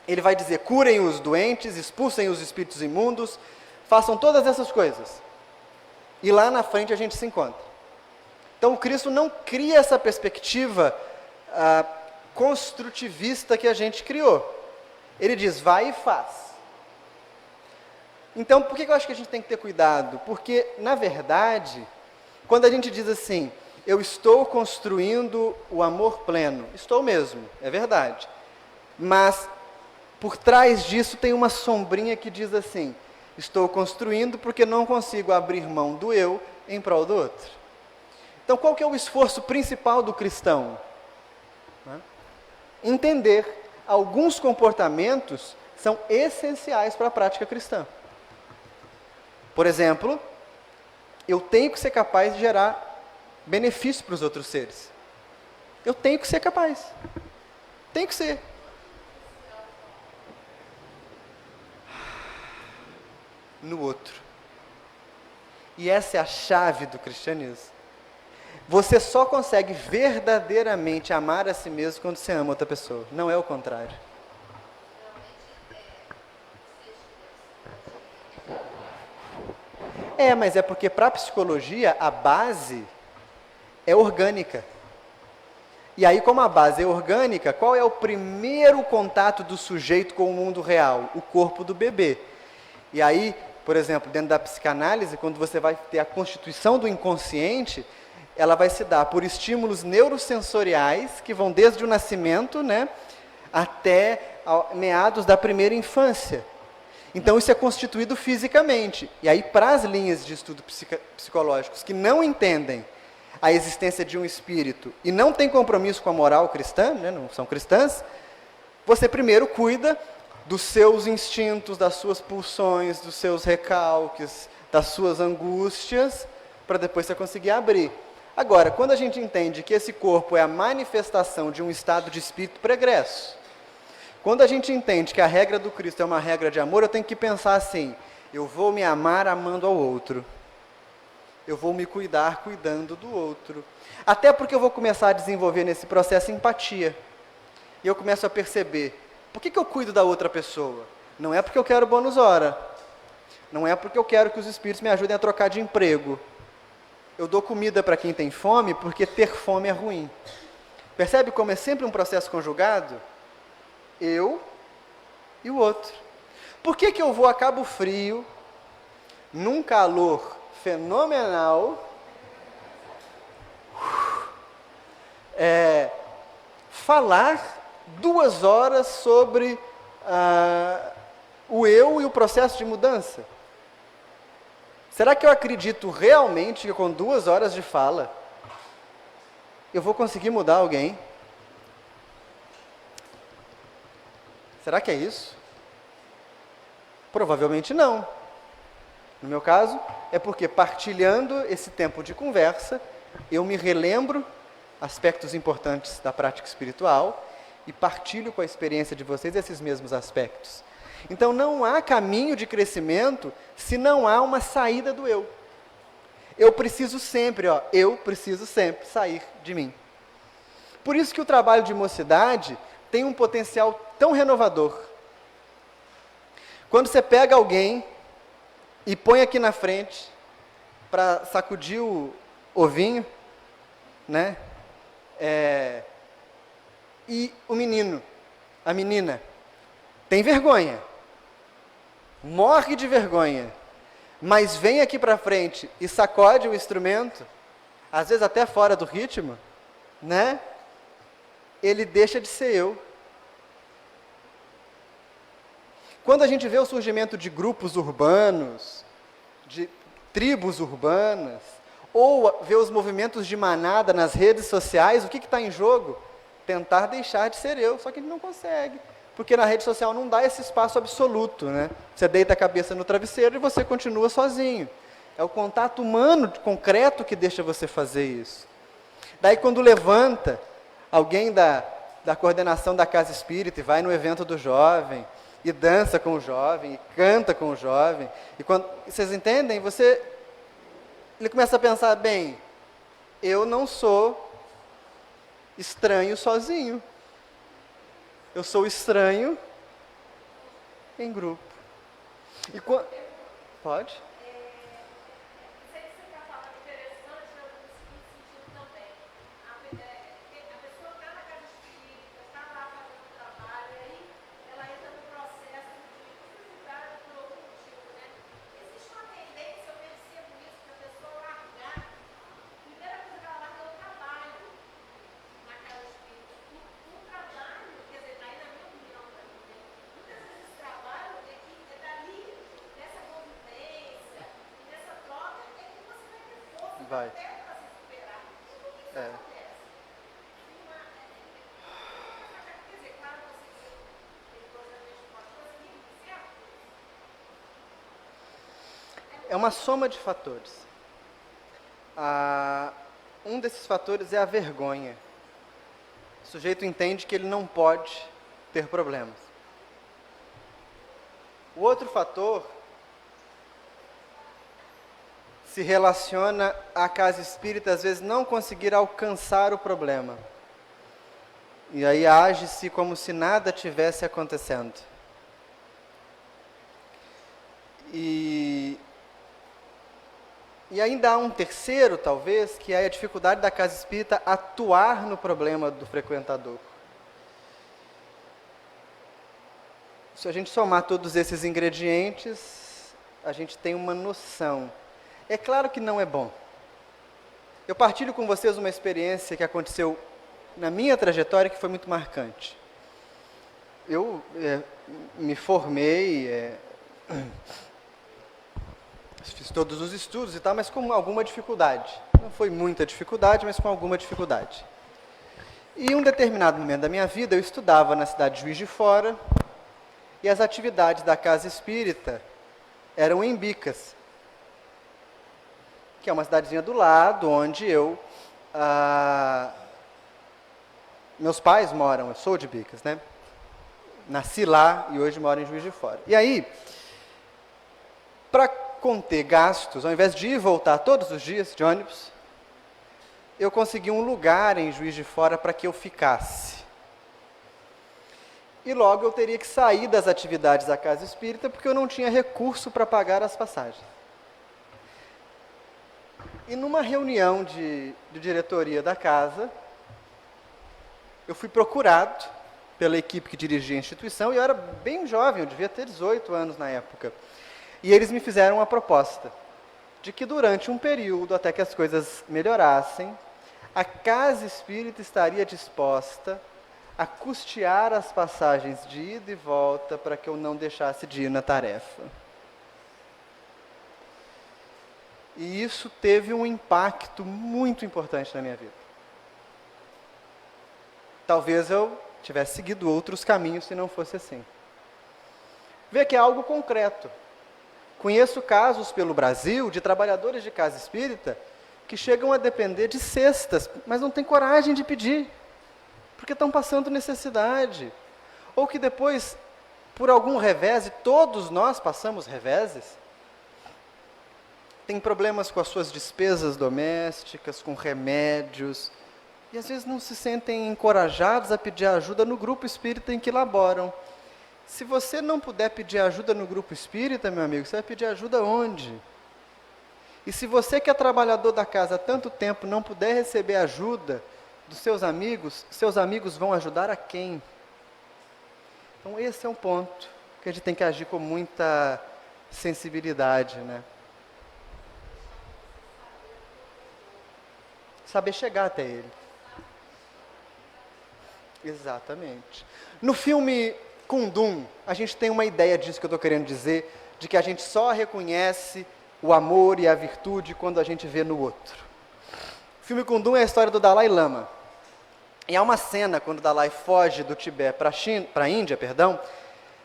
Ele vai dizer, curem os doentes, expulsem os espíritos imundos, façam todas essas coisas. E lá na frente a gente se encontra. Então, Cristo não cria essa perspectiva construtivista que a gente criou. Ele diz, vai e faz. Então, por que eu acho que a gente tem que ter cuidado? Porque, na verdade, quando a gente diz assim, eu estou construindo o amor pleno, estou mesmo, é verdade. Mas, por trás disso tem uma sombrinha que diz assim, estou construindo porque não consigo abrir mão do eu em prol do outro. Então, qual que é o esforço principal do cristão? Entender alguns comportamentos são essenciais para a prática cristã. Por exemplo, eu tenho que ser capaz de gerar benefício para os outros seres. Eu tenho que ser capaz. Tenho que ser. No outro. E essa é a chave do cristianismo. Você só consegue verdadeiramente amar a si mesmo quando você ama outra pessoa. Não é o contrário. Mas é porque para a psicologia a base é orgânica. E aí, como a base é orgânica, qual é o primeiro contato do sujeito com o mundo real? O corpo do bebê. E aí, por exemplo, dentro da psicanálise, quando você vai ter a constituição do inconsciente, ela vai se dar por estímulos neurosensoriais que vão desde o nascimento, até meados da primeira infância. Então isso é constituído fisicamente. E aí, para as linhas de estudo psicológicos que não entendem a existência de um espírito e não têm compromisso com a moral cristã, não são cristãs, você primeiro cuida dos seus instintos, das suas pulsões, dos seus recalques, das suas angústias, para depois você conseguir abrir. Agora, quando a gente entende que esse corpo é a manifestação de um estado de espírito pregresso, quando a gente entende que a regra do Cristo é uma regra de amor, eu tenho que pensar assim, eu vou me amar amando ao outro. Eu vou me cuidar cuidando do outro. Até porque eu vou começar a desenvolver nesse processo empatia. E eu começo a perceber, por que eu cuido da outra pessoa? Não é porque eu quero bônus hora. Não é porque eu quero que os espíritos me ajudem a trocar de emprego. Eu dou comida para quem tem fome porque ter fome é ruim. Percebe como é sempre um processo conjugado? Eu e o outro. Por que eu vou a Cabo Frio, num calor fenomenal, falar 2 horas sobre o eu e o processo de mudança? Será que eu acredito realmente que com 2 horas de fala eu vou conseguir mudar alguém? Será que é isso? Provavelmente não. No meu caso, é porque partilhando esse tempo de conversa, eu me relembro aspectos importantes da prática espiritual e partilho com a experiência de vocês esses mesmos aspectos. Então não há caminho de crescimento se não há uma saída do eu. Eu preciso sempre sair de mim. Por isso que o trabalho de mocidade tem um potencial tão renovador. Quando você pega alguém e põe aqui na frente para sacudir o ovinho, né? E o menino, a menina, tem vergonha, morre de vergonha, mas vem aqui para frente e sacode o instrumento, às vezes até fora do ritmo, né? Ele deixa de ser eu. Quando a gente vê o surgimento de grupos urbanos, de tribos urbanas, ou vê os movimentos de manada nas redes sociais, o que está em jogo? Tentar deixar de ser eu, só que a gente não consegue, porque na rede social não dá esse espaço absoluto, né? Você deita a cabeça no travesseiro e você continua sozinho. É o contato humano, concreto, que deixa você fazer isso. Daí quando levanta alguém da coordenação da Casa Espírita e vai no evento do jovem, e dança com o jovem, e canta com o jovem, e quando vocês entendem, ele começa a pensar, bem, eu não sou estranho sozinho, eu sou estranho em grupo. Pode? Vai. É uma soma de fatores. Um desses fatores é a vergonha. O sujeito entende que ele não pode ter problemas. O outro fator se relaciona à casa espírita, às vezes, não conseguir alcançar o problema. E aí age-se como se nada tivesse acontecendo. E ainda há um terceiro, talvez, que é a dificuldade da casa espírita atuar no problema do frequentador. Se a gente somar todos esses ingredientes, a gente tem uma noção. É claro que não é bom. Eu partilho com vocês uma experiência que aconteceu na minha trajetória que foi muito marcante. Eu me formei, fiz todos os estudos e tal, mas com alguma dificuldade. Não foi muita dificuldade, mas com alguma dificuldade. E em um determinado momento da minha vida, eu estudava na cidade de Juiz de Fora, e as atividades da Casa Espírita eram em Bicas, que é uma cidadezinha do lado, onde meus pais moram, eu sou de Bicas, né? Nasci lá e hoje moro em Juiz de Fora. E aí, para conter gastos, ao invés de ir e voltar todos os dias de ônibus, eu consegui um lugar em Juiz de Fora para que eu ficasse. E logo eu teria que sair das atividades da Casa Espírita, porque eu não tinha recurso para pagar as passagens. E numa reunião de diretoria da casa, eu fui procurado pela equipe que dirigia a instituição, e eu era bem jovem, eu devia ter 18 anos na época. E eles me fizeram uma proposta de que durante um período, até que as coisas melhorassem, a Casa Espírita estaria disposta a custear as passagens de ida e volta para que eu não deixasse de ir na tarefa. E isso teve um impacto muito importante na minha vida. Talvez eu tivesse seguido outros caminhos se não fosse assim. Vê que é algo concreto. Conheço casos pelo Brasil de trabalhadores de casa espírita que chegam a depender de cestas, mas não têm coragem de pedir, porque estão passando necessidade. Ou que depois, por algum revés, e todos nós passamos reveses, tem problemas com as suas despesas domésticas, com remédios, e às vezes não se sentem encorajados a pedir ajuda no grupo espírita em que laboram. Se você não puder pedir ajuda no grupo espírita, meu amigo, você vai pedir ajuda onde? E se você que é trabalhador da casa há tanto tempo não puder receber ajuda dos seus amigos vão ajudar a quem? Então esse é um ponto que a gente tem que agir com muita sensibilidade, né? Saber chegar até ele. Exatamente. No filme Kundum, a gente tem uma ideia disso que eu estou querendo dizer, de que a gente só reconhece o amor e a virtude quando a gente vê no outro. O filme Kundum é a história do Dalai Lama. E há uma cena quando o Dalai foge do Tibete para a Índia,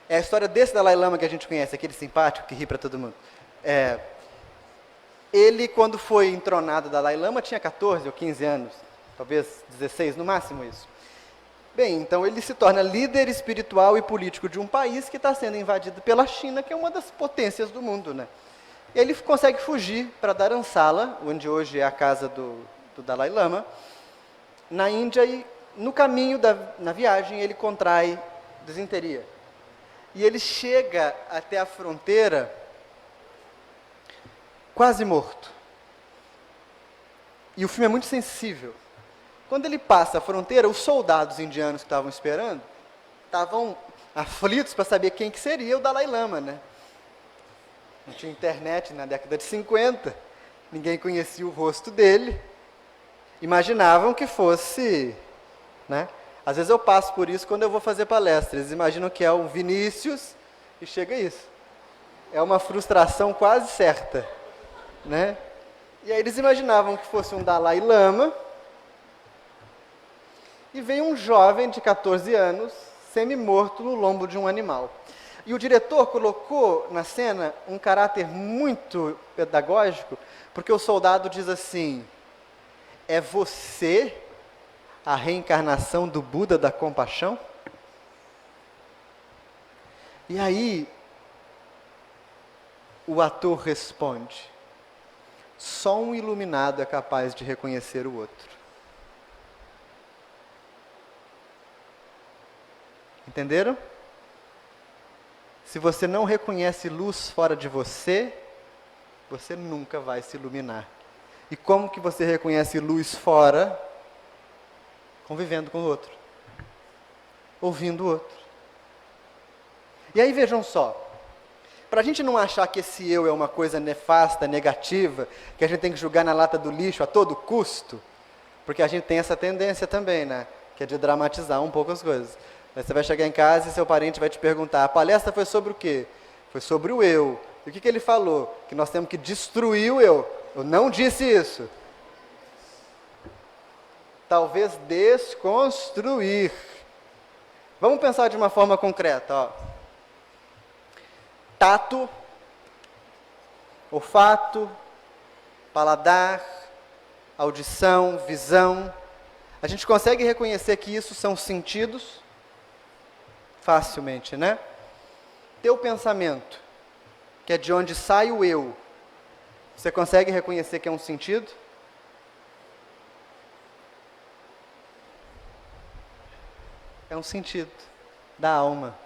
é a história desse Dalai Lama que a gente conhece, aquele simpático que ri para todo mundo. Ele, quando foi entronado Dalai Lama, tinha 14 ou 15 anos, talvez 16, no máximo isso. Bem, então ele se torna líder espiritual e político de um país que está sendo invadido pela China, que é uma das potências do mundo, né? Ele consegue fugir para Dharamsala, onde hoje é a casa do Dalai Lama, na Índia, e no caminho, na viagem, ele contrai disenteria. E ele chega até a fronteira quase morto. E o filme é muito sensível. Quando ele passa a fronteira, os soldados indianos que estavam esperando, estavam aflitos para saber quem que seria o Dalai Lama, né? Não tinha internet na década de 50, ninguém conhecia o rosto dele, imaginavam que fosse, né? Às vezes eu passo por isso quando eu vou fazer palestras, eles imaginam que é o Vinícius e chega isso. É uma frustração quase certa, né? E aí eles imaginavam que fosse um Dalai Lama, e vem um jovem de 14 anos, semi-morto no lombo de um animal. E o diretor colocou na cena um caráter muito pedagógico, porque o soldado diz assim: é você a reencarnação do Buda da compaixão? E aí, o ator responde: só um iluminado é capaz de reconhecer o outro. Entenderam? Se você não reconhece luz fora de você, você nunca vai se iluminar. E como que você reconhece luz fora? Convivendo com o outro. Ouvindo o outro. E aí vejam só, para a gente não achar que esse eu é uma coisa nefasta, negativa, que a gente tem que jogar na lata do lixo a todo custo, porque a gente tem essa tendência também, né? Que é de dramatizar um pouco as coisas. Aí você vai chegar em casa e seu parente vai te perguntar: a palestra foi sobre o quê? Foi sobre o eu. E o que ele falou? Que nós temos que destruir o eu. Eu não disse isso. Talvez desconstruir. Vamos pensar de uma forma concreta, ó. Tato, olfato, paladar, audição, visão. A gente consegue reconhecer que isso são sentidos? Facilmente, né? Teu pensamento, que é de onde sai o eu, você consegue reconhecer que é um sentido? É um sentido da alma.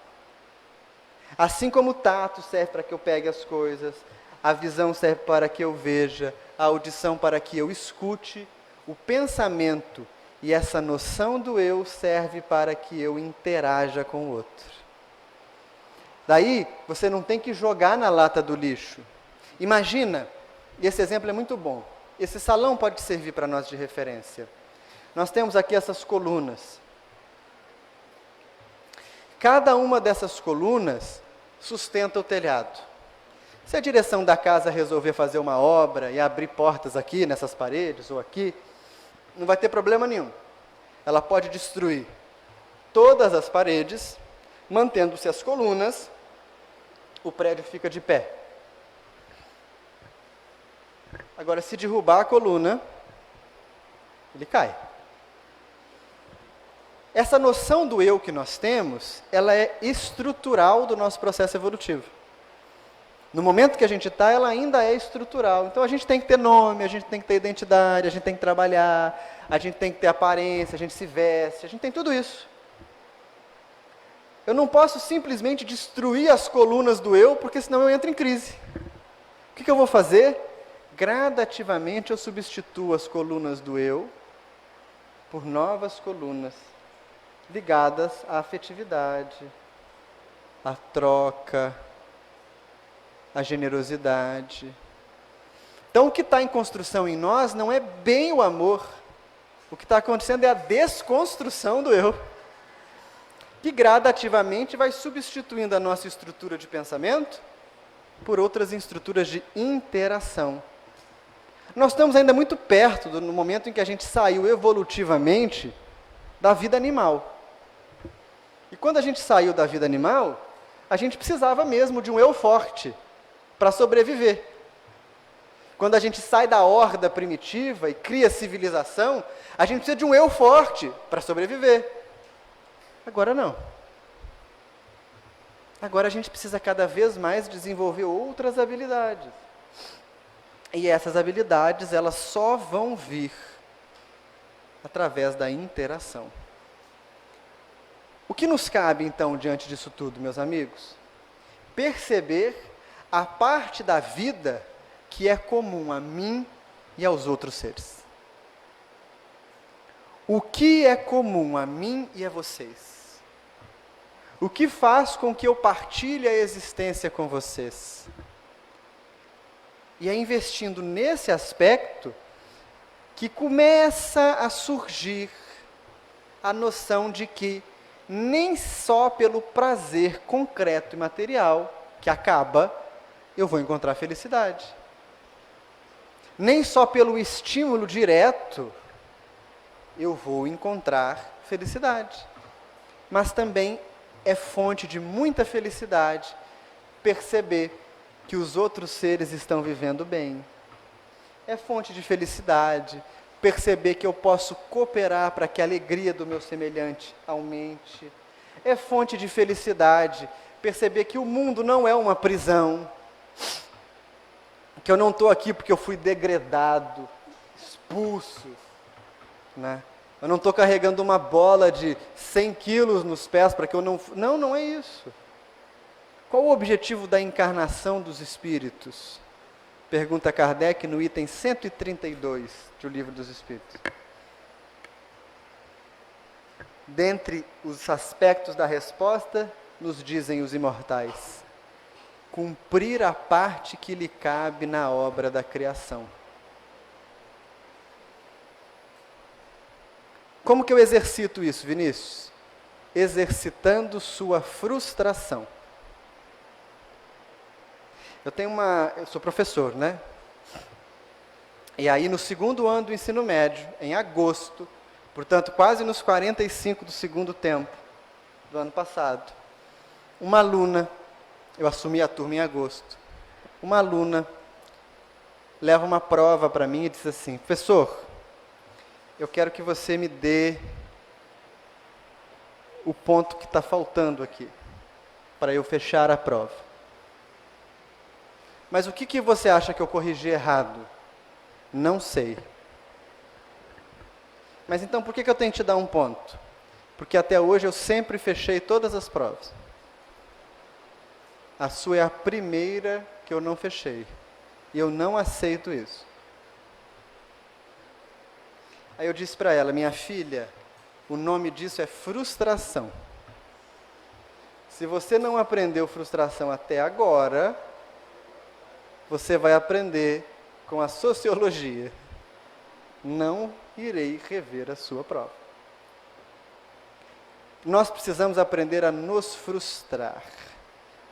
Assim como o tato serve para que eu pegue as coisas, a visão serve para que eu veja, a audição para que eu escute, o pensamento e essa noção do eu serve para que eu interaja com o outro. Daí, você não tem que jogar na lata do lixo. Imagina, e esse exemplo é muito bom, esse salão pode servir para nós de referência. Nós temos aqui essas colunas. Cada uma dessas colunas sustenta o telhado. Se a direção da casa resolver fazer uma obra e abrir portas aqui, nessas paredes ou aqui, não vai ter problema nenhum. Ela pode destruir todas as paredes, mantendo-se as colunas, o prédio fica de pé. Agora, se derrubar a coluna, ele cai. Essa noção do eu que nós temos, ela é estrutural do nosso processo evolutivo. No momento que a gente ela ainda é estrutural. Então a gente tem que ter nome, a gente tem que ter identidade, a gente tem que trabalhar, a gente tem que ter aparência, a gente se veste, a gente tem tudo isso. Eu não posso simplesmente destruir as colunas do eu, porque senão eu entro em crise. O que eu vou fazer? Gradativamente eu substituo as colunas do eu por novas colunas ligadas à afetividade, à troca, à generosidade. Então o que está em construção em nós não é bem o amor. O que está acontecendo é a desconstrução do eu, que gradativamente vai substituindo a nossa estrutura de pensamento por outras estruturas de interação. Nós estamos ainda muito perto no momento em que a gente saiu evolutivamente da vida animal. E quando a gente saiu da vida animal, a gente precisava mesmo de um eu forte para sobreviver. Quando a gente sai da horda primitiva e cria civilização, a gente precisa de um eu forte para sobreviver. Agora não. Agora a gente precisa cada vez mais desenvolver outras habilidades. E essas habilidades, elas só vão vir através da interação. O que nos cabe, então, diante disso tudo, meus amigos? Perceber a parte da vida que é comum a mim e aos outros seres. O que é comum a mim e a vocês? O que faz com que eu partilhe a existência com vocês? E é investindo nesse aspecto que começa a surgir a noção de que nem só pelo prazer concreto e material que acaba, eu vou encontrar felicidade. Nem só pelo estímulo direto eu vou encontrar felicidade. Mas também é fonte de muita felicidade perceber que os outros seres estão vivendo bem. É fonte de felicidade perceber que eu posso cooperar para que a alegria do meu semelhante aumente. É fonte de felicidade perceber que o mundo não é uma prisão, que eu não estou aqui porque eu fui degradado, expulso, né? Eu não estou carregando uma bola de 100 quilos nos pés para que eu não... Não é isso. Qual o objetivo da encarnação dos espíritos? Pergunta Kardec no item 132 do Livro dos Espíritos. Dentre os aspectos da resposta, nos dizem os imortais: cumprir a parte que lhe cabe na obra da criação. Como que eu exercito isso, Vinícius? Exercitando sua frustração. Eu sou professor, né? E aí no segundo ano do ensino médio, em agosto, portanto quase nos 45 do segundo tempo do ano passado, uma aluna, eu assumi a turma em agosto, uma aluna leva uma prova para mim e diz assim: professor, eu quero que você me dê o ponto que está faltando aqui, para eu fechar a prova. Mas o que você acha que eu corrigi errado? Não sei. Mas então por que eu tenho que te dar um ponto? Porque até hoje eu sempre fechei todas as provas. A sua é a primeira que eu não fechei. E eu não aceito isso. Aí eu disse para ela: minha filha, o nome disso é frustração. Se você não aprendeu frustração até agora, você vai aprender com a sociologia. Não irei rever a sua prova. Nós precisamos aprender a nos frustrar.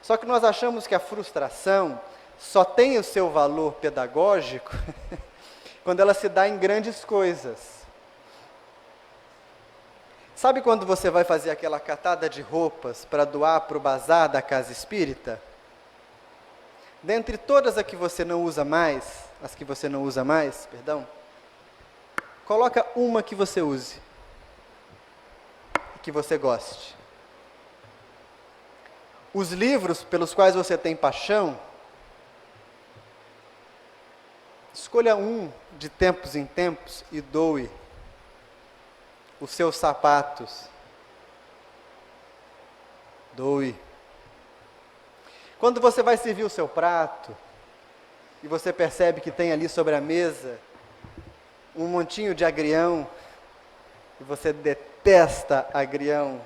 Só que nós achamos que a frustração só tem o seu valor pedagógico quando ela se dá em grandes coisas. Sabe quando você vai fazer aquela catada de roupas para doar para o bazar da casa espírita? Dentre todas as que você não usa mais, coloca uma que você use, que você goste. Os livros pelos quais você tem paixão, escolha um de tempos em tempos e doe os seus sapatos. Doe. Quando você vai servir o seu prato, e você percebe que tem ali sobre a mesa um montinho de agrião, e você detesta agrião,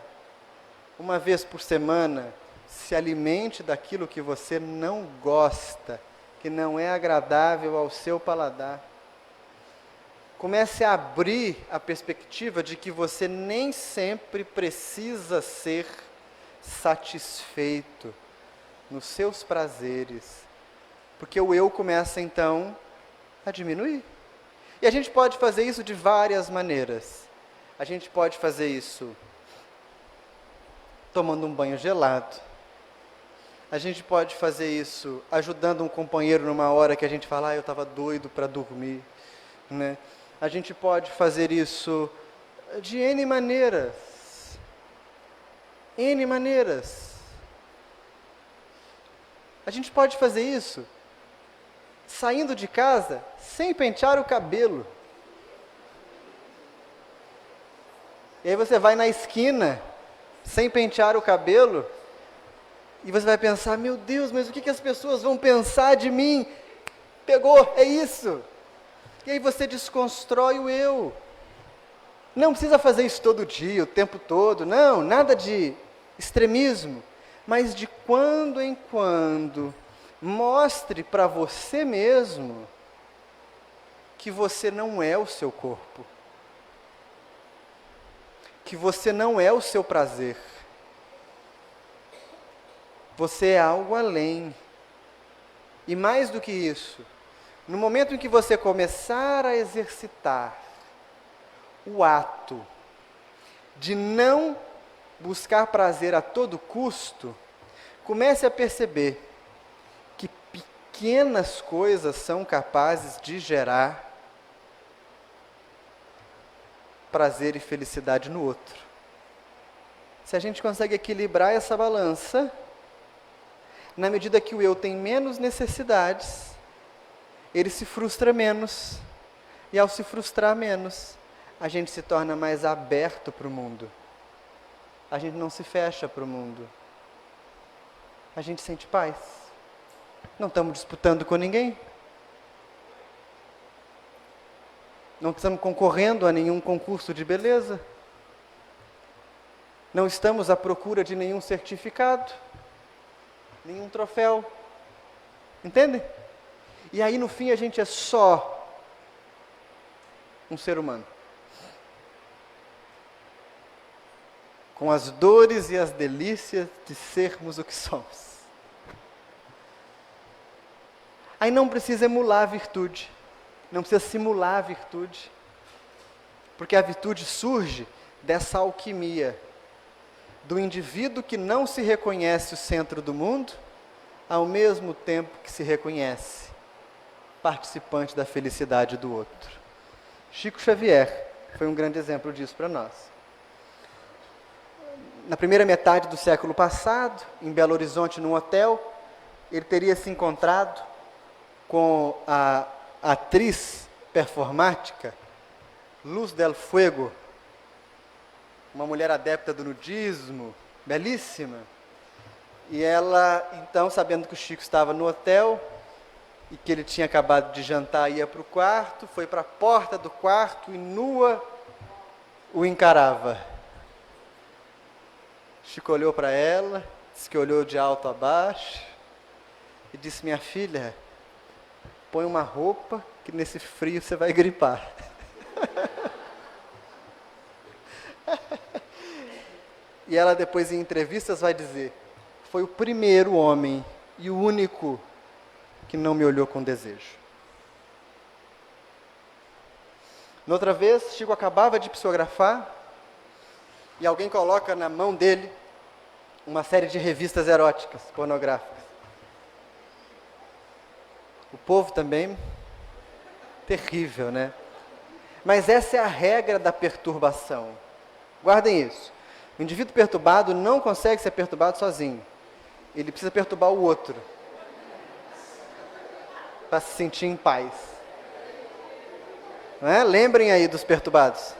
uma vez por semana, se alimente daquilo que você não gosta, que não é agradável ao seu paladar. Comece a abrir a perspectiva de que você nem sempre precisa ser satisfeito nos seus prazeres, porque o eu começa então a diminuir. E a gente pode fazer isso de várias maneiras. A gente pode fazer isso tomando um banho gelado. A gente pode fazer isso ajudando um companheiro numa hora que a gente fala, eu estava doido para dormir, né? A gente pode fazer isso de N maneiras. N maneiras. A gente pode fazer isso saindo de casa sem pentear o cabelo. E aí você vai na esquina sem pentear o cabelo e você vai pensar, meu Deus, mas o que as pessoas vão pensar de mim? Pegou, é isso. E aí você desconstrói o eu. Não precisa fazer isso todo dia, o tempo todo, não, nada de extremismo. Mas de quando em quando, mostre para você mesmo que você não é o seu corpo. Que você não é o seu prazer. Você é algo além. E mais do que isso, no momento em que você começar a exercitar o ato de não buscar prazer a todo custo, comece a perceber que pequenas coisas são capazes de gerar prazer e felicidade no outro. Se a gente consegue equilibrar essa balança, na medida que o eu tem menos necessidades, ele se frustra menos. E ao se frustrar menos, a gente se torna mais aberto para o mundo. A gente não se fecha para o mundo. A gente sente paz. Não estamos disputando com ninguém. Não estamos concorrendo a nenhum concurso de beleza. Não estamos à procura de nenhum certificado, nenhum troféu. Entendem? E aí no fim a gente é só um ser humano. Com as dores e as delícias de sermos o que somos. Aí não precisa emular a virtude. Não precisa simular a virtude, porque a virtude surge dessa alquimia, do indivíduo que não se reconhece o centro do mundo, ao mesmo tempo que se reconhece participante da felicidade do outro. Chico Xavier foi um grande exemplo disso para nós. Na primeira metade do século passado, em Belo Horizonte, num hotel, ele teria se encontrado com a atriz performática Luz del Fuego, uma mulher adepta do nudismo, belíssima. E ela, então, sabendo que o Chico estava no hotel e que ele tinha acabado de jantar, ia para o quarto, foi para a porta do quarto e nua o encarava. Chico olhou para ela, disse que olhou de alto a baixo e disse, minha filha, põe uma roupa que nesse frio você vai gripar. E ela depois em entrevistas vai dizer, foi o primeiro homem e o único que não me olhou com desejo. Noutra vez, Chico acabava de psicografar e alguém coloca na mão dele uma série de revistas eróticas, pornográficas. O povo também, terrível, né? Mas essa é a regra da perturbação. Guardem isso. O indivíduo perturbado não consegue ser perturbado sozinho. Ele precisa perturbar o outro para se sentir em paz. Não é? Lembrem aí dos perturbados.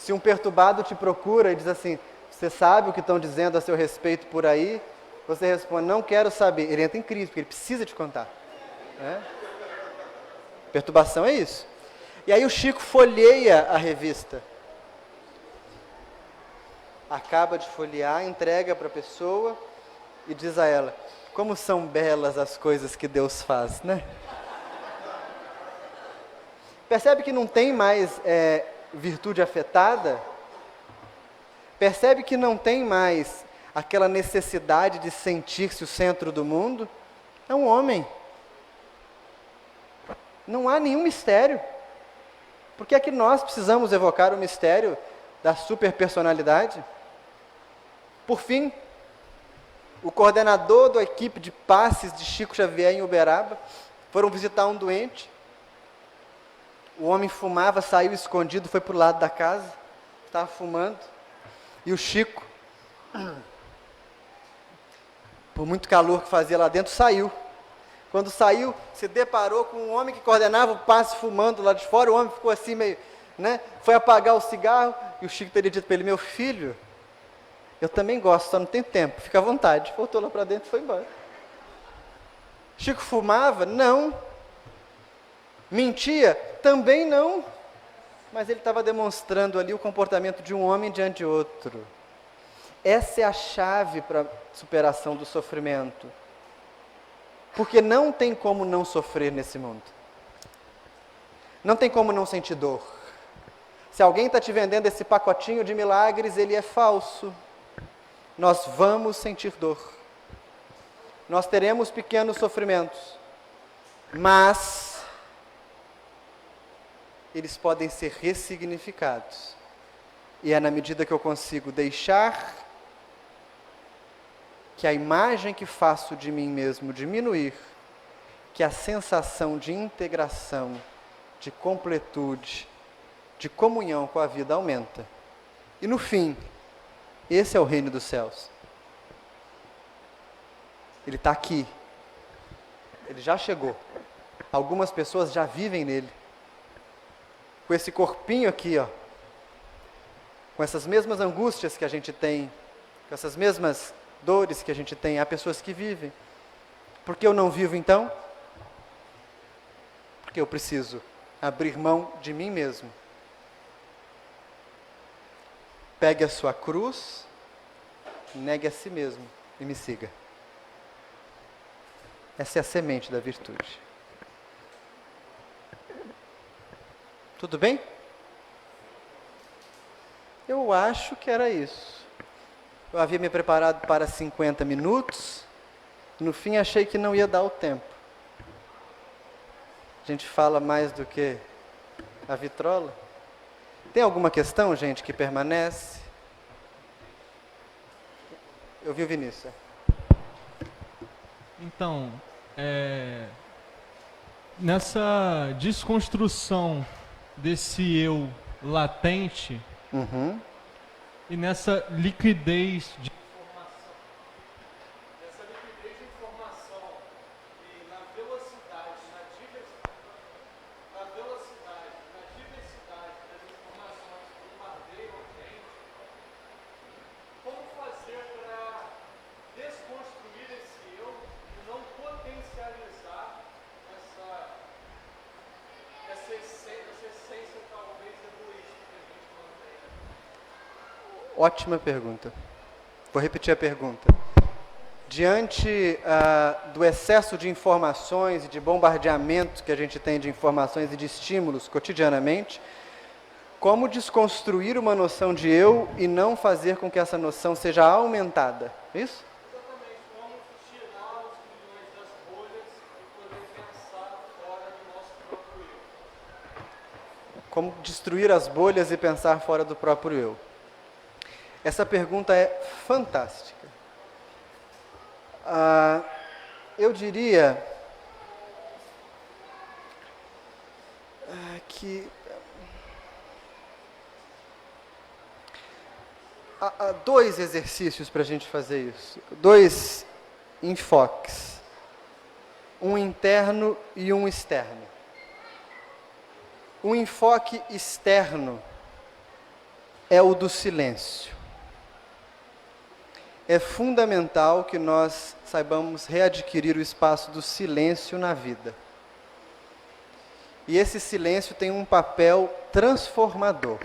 Se um perturbado te procura e diz assim, você sabe o que estão dizendo a seu respeito por aí? Você responde, não quero saber. Ele entra em crise, porque ele precisa te contar. Perturbação é isso. E aí o Chico folheia a revista. Acaba de folhear, entrega para a pessoa e diz a ela, como são belas as coisas que Deus faz, né? Percebe que não tem mais virtude afetada? Percebe que não tem mais aquela necessidade de sentir-se o centro do mundo? É um homem. Não há nenhum mistério. Por que é que nós precisamos evocar o mistério da superpersonalidade? Por fim, o coordenador da equipe de passes de Chico Xavier em Uberaba foram visitar um doente. O homem fumava, saiu escondido, foi para o lado da casa, estava fumando. E o Chico, por muito calor que fazia lá dentro, saiu. Quando saiu, se deparou com um homem que coordenava o passe fumando lá de fora. O homem ficou assim meio, foi apagar o cigarro e o Chico teria dito para ele, meu filho, eu também gosto, só não tenho tempo, fica à vontade. Voltou lá para dentro e foi embora. Chico fumava? Não. Mentia? Também não. Mas ele estava demonstrando ali o comportamento de um homem diante de outro. Essa é a chave para a superação do sofrimento. Porque não tem como não sofrer nesse mundo. Não tem como não sentir dor. Se alguém está te vendendo esse pacotinho de milagres, ele é falso. Nós vamos sentir dor. Nós teremos pequenos sofrimentos. Mas eles podem ser ressignificados. E é na medida que eu consigo deixar que a imagem que faço de mim mesmo diminuir, que a sensação de integração, de completude, de comunhão com a vida aumenta. E no fim, esse é o reino dos céus. Ele está aqui. Ele já chegou. Algumas pessoas já vivem nele. Com esse corpinho aqui, com essas mesmas angústias que a gente tem, com essas mesmas dores que a gente tem, há pessoas que vivem. Por que eu não vivo então? Porque eu preciso abrir mão de mim mesmo. Pegue a sua cruz, negue a si mesmo e me siga. Essa é a semente da virtude. Tudo bem? Eu acho que era isso. Eu havia me preparado para 50 minutos. No fim, achei que não ia dar o tempo. A gente fala mais do que a vitrola. Tem alguma questão, gente, que permanece? Eu vi o Vinícius. Então, nessa desconstrução desse eu latente e nessa liquidez de informação, e na velocidade, na diversidade das informações que bombardeiam a gente, como fazer para desconstruir esse eu e não potencializar essa essência talvez egoísta que a gente mantém? Ótima pergunta. Vou repetir a pergunta. Diante do excesso de informações e de bombardeamento que a gente tem de informações e de estímulos cotidianamente, como desconstruir uma noção de eu e não fazer com que essa noção seja aumentada? Isso? Exatamente, como tirar os milhões das bolhas e poder pensar fora do nosso próprio eu. Como destruir as bolhas e pensar fora do próprio eu? Essa pergunta é fantástica. Eu diria que há dois exercícios para a gente fazer isso, dois enfoques, um interno e um externo. Um enfoque externo é o do silêncio. É fundamental que nós saibamos readquirir o espaço do silêncio na vida. E esse silêncio tem um papel transformador.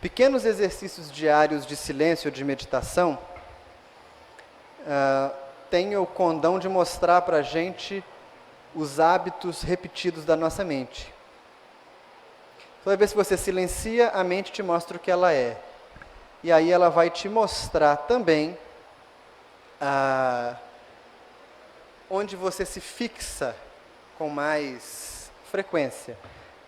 Pequenos exercícios diários de silêncio ou de meditação têm o condão de mostrar para a gente os hábitos repetidos da nossa mente. Toda vez que você silencia, a mente te mostra o que ela é. E aí ela vai te mostrar também onde você se fixa com mais frequência.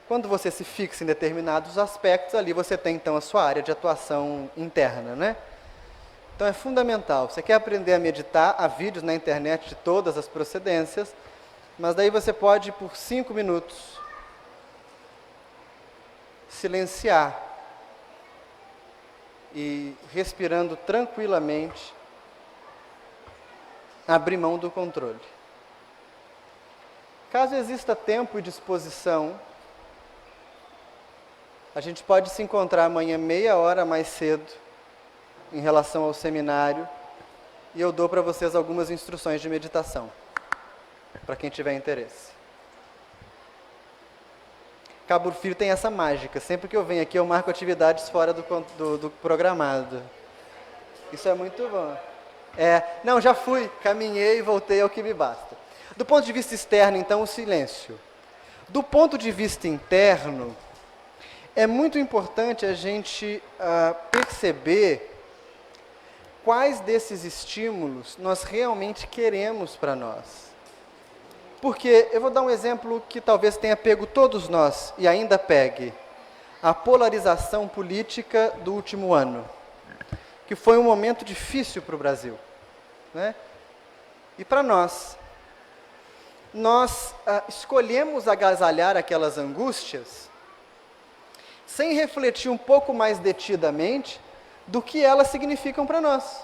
Quando você se fixa em determinados aspectos, ali você tem então a sua área de atuação interna, né? Então é fundamental. Você quer aprender a meditar, há vídeos na internet de todas as procedências, mas daí você pode, por 5 minutos, silenciar e, respirando tranquilamente, abrir mão do controle. Caso exista tempo e disposição, a gente pode se encontrar amanhã meia hora mais cedo em relação ao seminário e eu dou para vocês algumas instruções de meditação, para quem tiver interesse. Cabo Frio tem essa mágica, sempre que eu venho aqui eu marco atividades fora do programado. Isso é muito bom. Não, já fui, caminhei e voltei ao que me basta. Do ponto de vista externo, então, o silêncio. Do ponto de vista interno, é muito importante a gente perceber quais desses estímulos nós realmente queremos para nós. Porque eu vou dar um exemplo que talvez tenha pego todos nós e ainda pegue. A polarização política do último ano, que foi um momento difícil para o Brasil, né? E para nós escolhemos agasalhar aquelas angústias sem refletir um pouco mais detidamente do que elas significam para nós,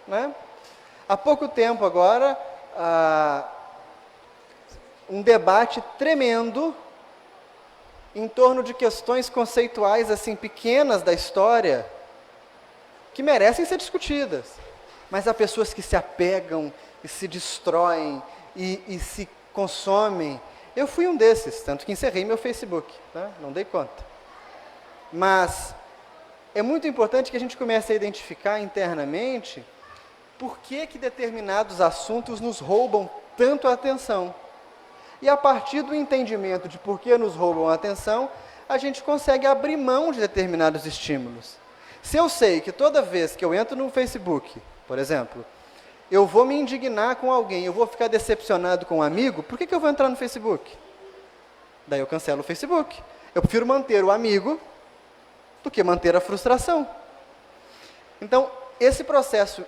né? Há pouco tempo agora, um debate tremendo em torno de questões conceituais assim pequenas da história que merecem ser discutidas, mas há pessoas que se apegam e se destroem e se consomem. Eu fui um desses, tanto que encerrei meu Facebook, né? Não dei conta. Mas é muito importante que a gente comece a identificar internamente por que determinados assuntos nos roubam tanto a atenção. E a partir do entendimento de por que nos roubam a atenção, a gente consegue abrir mão de determinados estímulos. Se eu sei que toda vez que eu entro no Facebook, por exemplo, eu vou me indignar com alguém, eu vou ficar decepcionado com um amigo, por que eu vou entrar no Facebook? Daí eu cancelo o Facebook. Eu prefiro manter o amigo do que manter a frustração. Então, esse processo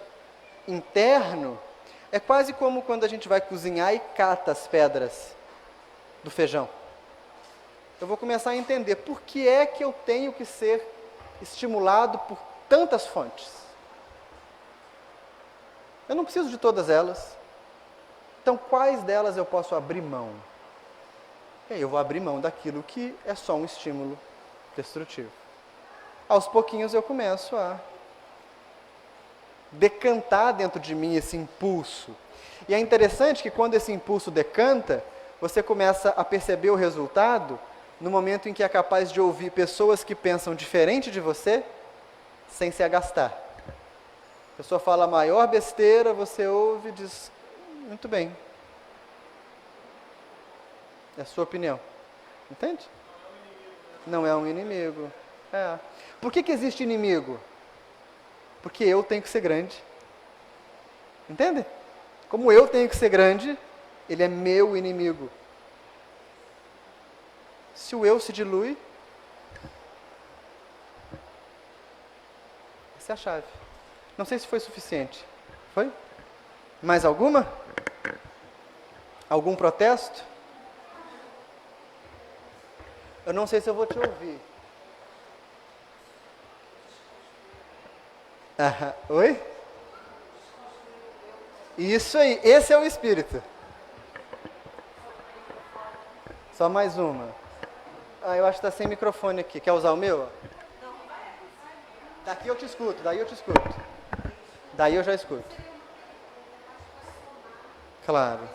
interno é quase como quando a gente vai cozinhar e cata as pedras do feijão. Eu vou começar a entender por que é que eu tenho que ser estimulado por tantas fontes. Eu não preciso de todas elas. Então, quais delas eu posso abrir mão? E aí eu vou abrir mão daquilo que é só um estímulo destrutivo. Aos pouquinhos eu começo a decantar dentro de mim esse impulso. E é interessante que quando esse impulso decanta, você começa a perceber o resultado no momento em que é capaz de ouvir pessoas que pensam diferente de você, sem se agastar. A pessoa fala a maior besteira, você ouve e diz, muito bem. É a sua opinião. Entende? Não é um inimigo. Por que existe inimigo? Porque eu tenho que ser grande. Entende? Como eu tenho que ser grande, ele é meu inimigo. Se o eu se dilui, essa é a chave. Não sei se foi suficiente. Foi? Mais alguma? Algum protesto? Eu não sei se eu vou te ouvir. Oi? Isso aí, esse é o espírito. Só mais uma. Eu acho que está sem microfone aqui. Quer usar o meu? Daqui eu te escuto, daí eu te escuto. Daí eu já escuto. Claro.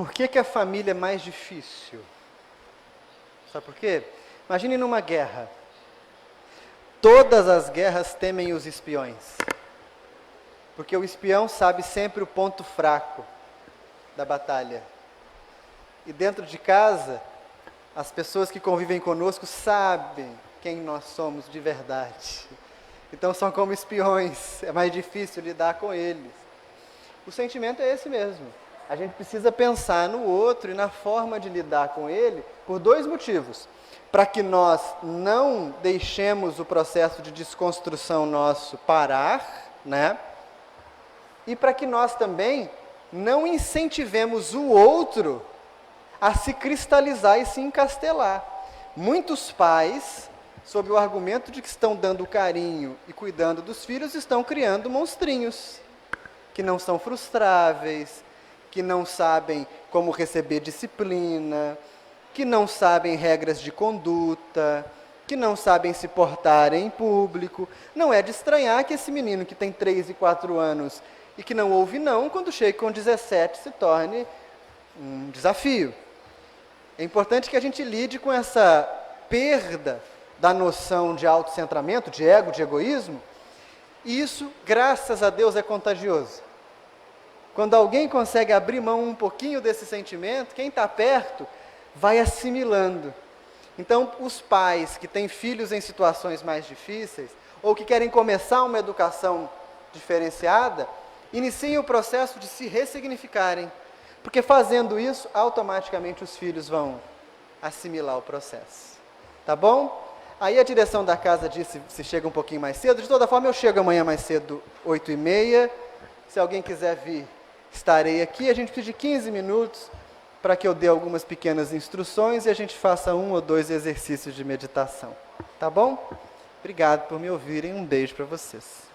Por que a família é mais difícil? Sabe por quê? Imagine numa guerra. Todas as guerras temem os espiões. Porque o espião sabe sempre o ponto fraco da batalha. E dentro de casa, as pessoas que convivem conosco sabem quem nós somos de verdade. Então são como espiões, é mais difícil lidar com eles. O sentimento é esse mesmo. A gente precisa pensar no outro e na forma de lidar com ele por dois motivos. Para que nós não deixemos o processo de desconstrução nosso parar, né? E para que nós também não incentivemos o outro a se cristalizar e se encastelar. Muitos pais, sob o argumento de que estão dando carinho e cuidando dos filhos, estão criando monstrinhos que não são frustráveis, que não sabem como receber disciplina, que não sabem regras de conduta, que não sabem se portar em público. Não é de estranhar que esse menino que tem 3 e 4 anos e que não ouve não, quando chega com 17 se torne um desafio. É importante que a gente lide com essa perda da noção de autocentramento, de ego, de egoísmo, e isso, graças a Deus, é contagioso. Quando alguém consegue abrir mão um pouquinho desse sentimento, quem está perto vai assimilando. Então, os pais que têm filhos em situações mais difíceis, ou que querem começar uma educação diferenciada, iniciem o processo de se ressignificarem. Porque fazendo isso, automaticamente os filhos vão assimilar o processo. Tá bom? Aí a direção da casa disse se chega um pouquinho mais cedo. De toda forma, eu chego amanhã mais cedo, 8h30. Se alguém quiser vir, estarei aqui. A gente precisa de 15 minutos para que eu dê algumas pequenas instruções e a gente faça 1 ou 2 exercícios de meditação. Tá bom? Obrigado por me ouvirem. Um beijo para vocês.